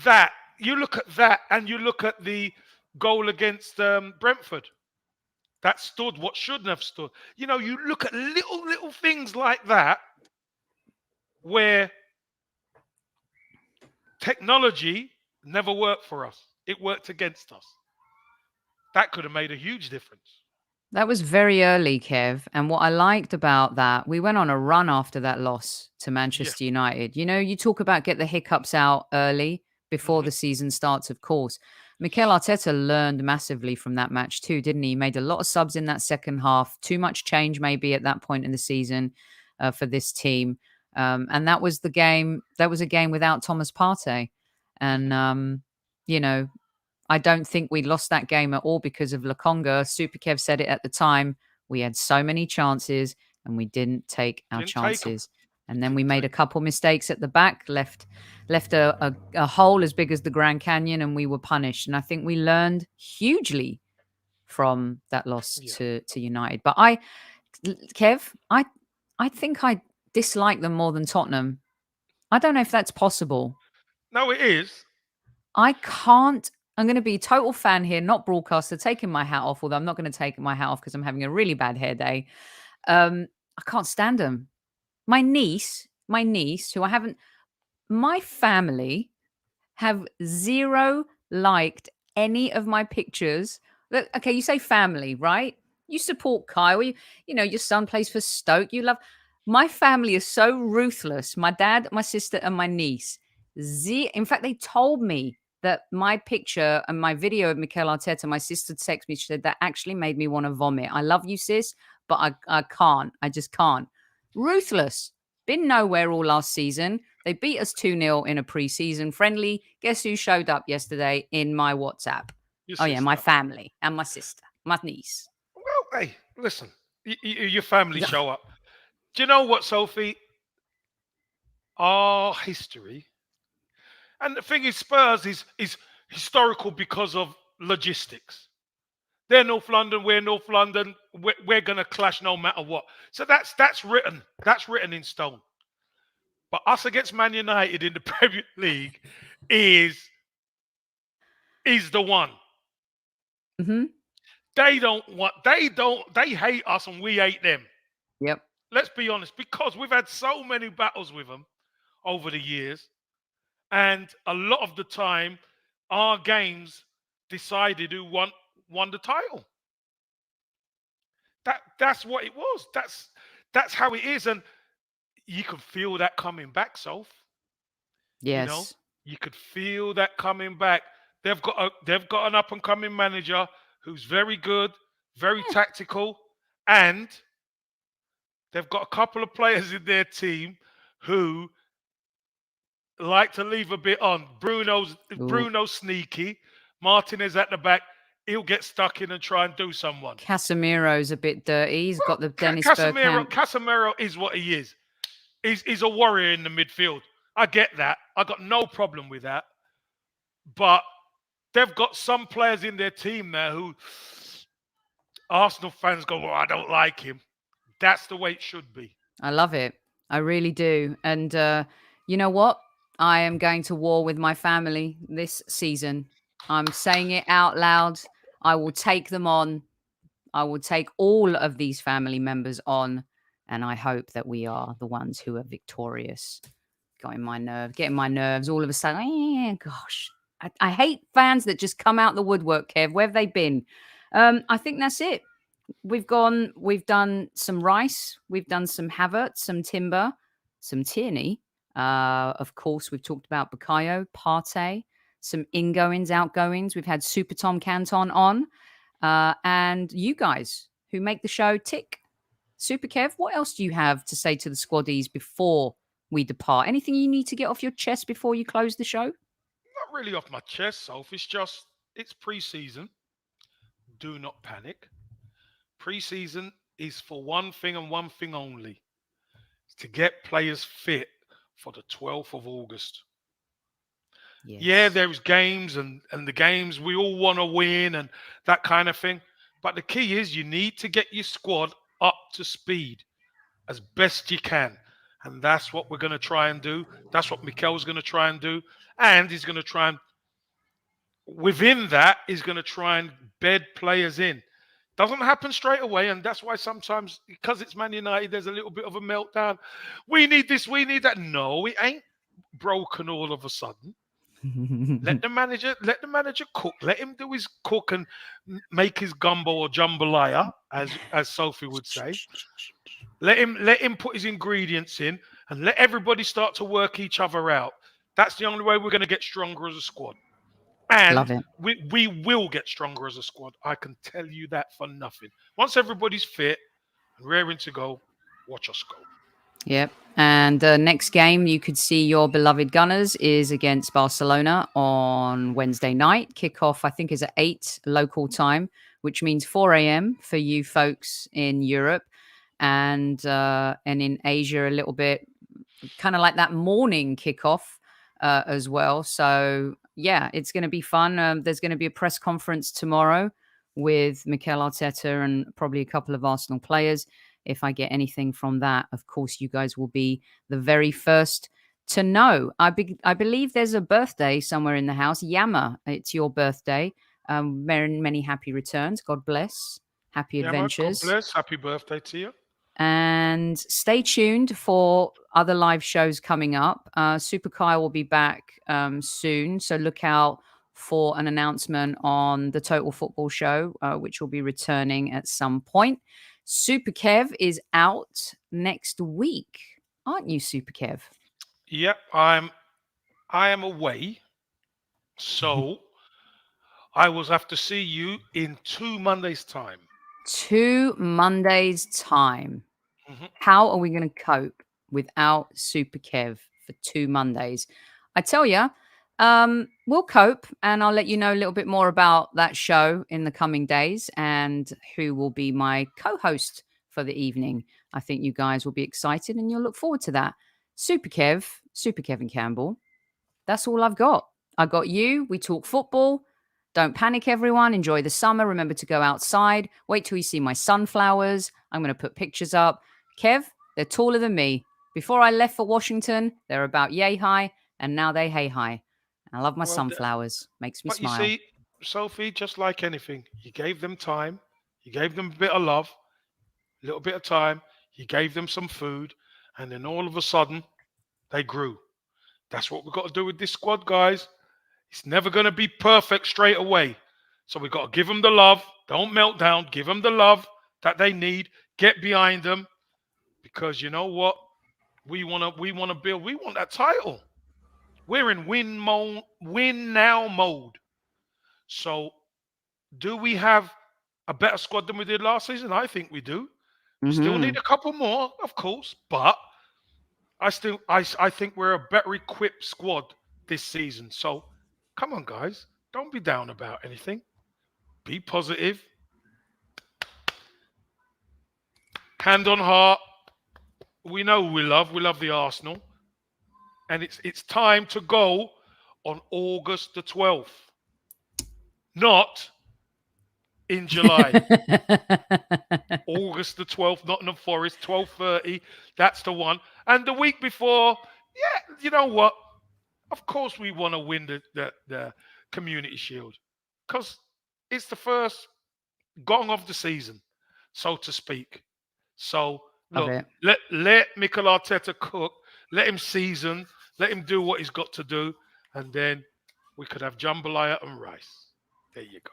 that you look at that, and you look at the goal against Brentford. That stood what shouldn't have stood. You know, you look at little things like that where technology never worked for us. It worked against us. That could have made a huge difference. That was very early, Kev. And what I liked about that, we went on a run after that loss to Manchester United. You know, you talk about get the hiccups out early before the season starts, of course. Mikel Arteta learned massively from that match too, didn't he? He made a lot of subs in that second half. Too much change maybe at that point in the season for this team. And that was the game. That was a game without Thomas Partey. And, you know, I don't think we lost that game at all because of Lokonga. Super Kev said it at the time. We had so many chances and we didn't take our chances. And then we made a couple mistakes at the back, left a hole as big as the Grand Canyon, and we were punished. And I think we learned hugely from that loss to United. But Kev, I think I dislike them more than Tottenham. I don't know if that's possible. No, it is. I can't. I'm going to be a total fan here, not broadcaster, taking my hat off, although I'm not going to take my hat off because I'm having a really bad hair day. I can't stand them. My niece, who I haven't, my family have zero liked any of my pictures. Look, okay, you say family, right? You support Kyle. You know, your son plays for Stoke. You love. My family is so ruthless. My dad, my sister, and my niece. In fact, they told me that my picture and my video of Mikel Arteta, my sister texted me, she said, that actually made me want to vomit. I love you, sis, but I can't. I just can't. Ruthless. Been nowhere all last season. They beat us 2-0 in a pre-season friendly. Guess who showed up yesterday in my WhatsApp? Yeah, my family and my sister, my niece. Well, hey, listen, your family show up. Do you know what, Sophie? Our history. And the thing is, Spurs is historical because of logistics. They're North London, we're North London. We're going to clash no matter what. So that's written. That's written in stone. But us against Man United in the Premier League is the one. They hate us and we hate them. Yep. Let's be honest, because we've had so many battles with them over the years. And a lot of the time, our games decided who won the title. That's what it was. That's how it is, and you can feel that coming back, Soph. Yes, you know, you could feel that coming back. They've got an up and coming manager who's very good, very tactical, and they've got a couple of players in their team who like to leave a bit on. Bruno's sneaky. Martinez at the back. He'll get stuck in and try and do someone. Casemiro's a bit dirty. He's got the Dennis Bergkamp. Casemiro is what he is. He's a warrior in the midfield. I get that. I got no problem with that. But they've got some players in their team now who Arsenal fans go, well, I don't like him. That's the way it should be. I love it. I really do. And you know what? I am going to war with my family this season. I'm saying it out loud. I will take them on. I will take all of these family members on. And I hope that we are the ones who are victorious. Getting my nerves all of a sudden. Gosh, I hate fans that just come out the woodwork, Kev. Where have they been? I think that's it. We've done some Rice, we've done some Havertz, some Timber, some Tierney. Of course, we've talked about Bukayo, Partey, some ingoings, outgoings. We've had Super Tom Canton on. And you guys who make the show tick. Super Kev, what else do you have to say to the squaddies before we depart? Anything you need to get off your chest before you close the show? Not really off my chest, Soph. It's pre-season. Do not panic. Pre-season is for one thing and one thing only. It's to get players fit for the 12th of August. Yes. Yeah, there's games and the games we all want to win and that kind of thing. But the key is you need to get your squad up to speed as best you can. And that's what we're going to try and do. That's what Mikel's going to try and do. And he's going to try and, within that, he's going to try and bed players in. Doesn't happen straight away. And that's why sometimes, because it's Man United, there's a little bit of a meltdown. We need this, we need that. No, it ain't broken all of a sudden. Let the manager cook. Let him do his cook and make his gumbo or jambalaya, as Sophie would say. Let him put his ingredients in and let everybody start to work each other out. That's the only way we're going to get stronger as a squad. And we will get stronger as a squad. I can tell you that for nothing. Once everybody's fit and raring to go, watch us go. Yep. And next game you could see your beloved Gunners is against Barcelona on Wednesday night. Kickoff, I think, is at 8 local time, which means 4 a.m. for you folks in Europe and in Asia a little bit, kind of like that morning kickoff as well. So, yeah, it's going to be fun. There's going to be a press conference tomorrow with Mikel Arteta and probably a couple of Arsenal players. If I get anything from that, of course, you guys will be the very first to know. I believe there's a birthday somewhere in the house. Yama, it's your birthday. Many happy returns. God bless. Happy adventures. God bless. Happy birthday to you. And stay tuned for other live shows coming up. Super Kai will be back soon. So look out for an announcement on the Total Football Show, which will be returning at some point. Super Kev is out next week, aren't you, Super Kev? Yep, I am away, so I will have to see you in 2 Mondays' time. 2 Mondays' time. Mm-hmm. How are we going to cope without Super Kev for 2 Mondays? I tell you, we'll cope, and I'll let you know a little bit more about that show in the coming days and who will be my co-host for the evening. I think you guys will be excited and you'll look forward to that. Super Kevin Campbell. That's all I've got. I got you. We talk football. Don't panic, everyone. Enjoy the summer. Remember to go outside. Wait till you see my sunflowers. I'm going to put pictures up. Kev, they're taller than me. Before I left for Washington, they're about yay high, and now they hey high. I love my sunflowers. Makes me smile. But you see, Sophie, just like anything, you gave them time. You gave them a bit of love, a little bit of time. You gave them some food. And then all of a sudden, they grew. That's what we've got to do with this squad, guys. It's never going to be perfect straight away. So we've got to give them the love. Don't melt down. Give them the love that they need. Get behind them. Because you know what? We want to build. We want that title. We're in win now mode. So, do we have a better squad than we did last season? I think we do. We still need a couple more, of course, but I think we're a better equipped squad this season. So, come on, guys, don't be down about anything. Be positive. Hand on heart. We know who we love. We love the Arsenal. And it's time to go on August the 12th. not in July. August the 12th, Nottingham Forest, 12:30. That's the one. And the week before, yeah, you know what? Of course we want to win the Community Shield because it's the first gong of the season, so to speak. So Love look, it. let Mikel Arteta cook, let him season, let him do what he's got to do, and then we could have jambalaya and rice. There you go.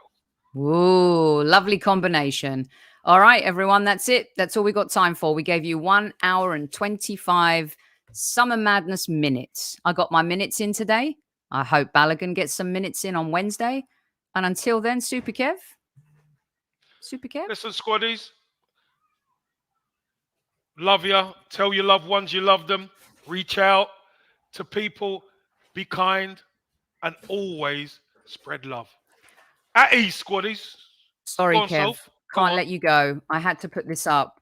Ooh, lovely combination. All right, everyone, that's it. That's all we got time for. We gave you 1 hour and 25 Summer Madness minutes. I got my minutes in today. I hope Balogun gets some minutes in on Wednesday. And until then, Super Kev. Super Kev. Listen, squaddies, love you. Tell your loved ones you love them. Reach out to people. Be kind. And always spread love. At ease, squaddies. Sorry, Go on, Kev. Soph. Go Can't on. let you go. I had to put this up.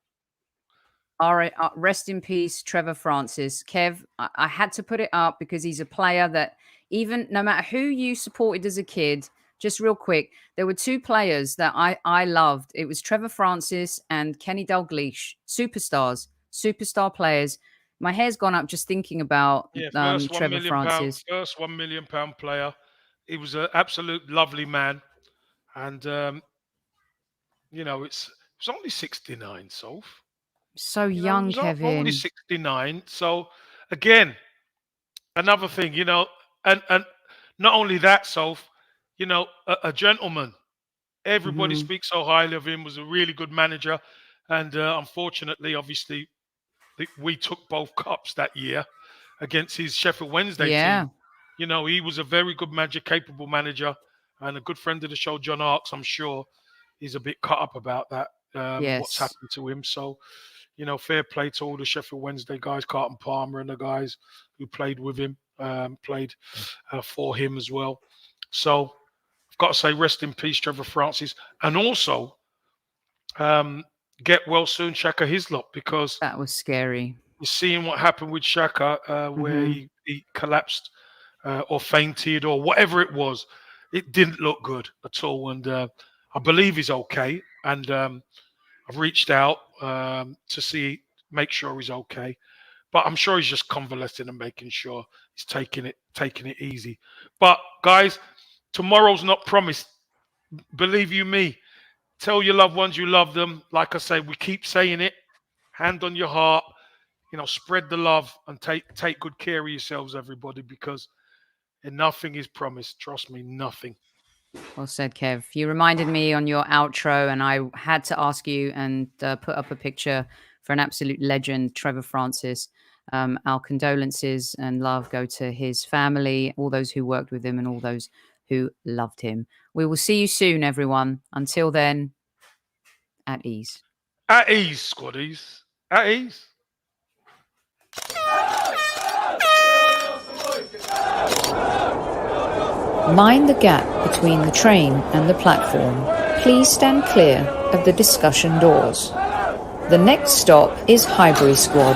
All right, rest in peace, Trevor Francis. Kev, I had to put it up because he's a player that even no matter who you supported as a kid, just real quick, there were two players that I loved. It was Trevor Francis and Kenny Dalglish, superstar players. My hair's gone up just thinking about First Trevor Francis. First £1 million player. He was an absolute lovely man. And, it's only 69, Soph. So young, Kevin. Only 69. So, again, another thing, and not only that, Soph, a gentleman. Everybody speaks so highly of him, was a really good manager. And unfortunately, obviously, we took both cups that year against his Sheffield Wednesday team. He was a very good manager, capable manager, and a good friend of the show, John Arks, I'm sure, is a bit cut up about that, what's happened to him. So, fair play to all the Sheffield Wednesday guys, Carlton Palmer and the guys who played with him, played for him as well. So, I've got to say, rest in peace, Trevor Francis. And also, get well soon, Shaka Hislop, because that was scary. You're seeing what happened with Shaka, where he collapsed or fainted or whatever it was. It didn't look good at all. And I believe he's okay. And I've reached out to make sure he's okay. But I'm sure he's just convalescing and making sure he's taking it easy. But guys, tomorrow's not promised. Believe you me. Tell your loved ones you love them. Like I say, we keep saying it. Hand on your heart. Spread the love and take good care of yourselves, everybody, because nothing is promised. Trust me, nothing. Well said, Kev. You reminded me on your outro, and I had to ask you and put up a picture for an absolute legend, Trevor Francis. Our condolences and love go to his family, all those who worked with him and all those who loved him. We will see you soon, everyone. Until then, at ease. At ease, squaddies. At ease. Mind the gap between the train and the platform. Please stand clear of the discussion doors. The next stop is Highbury Squad.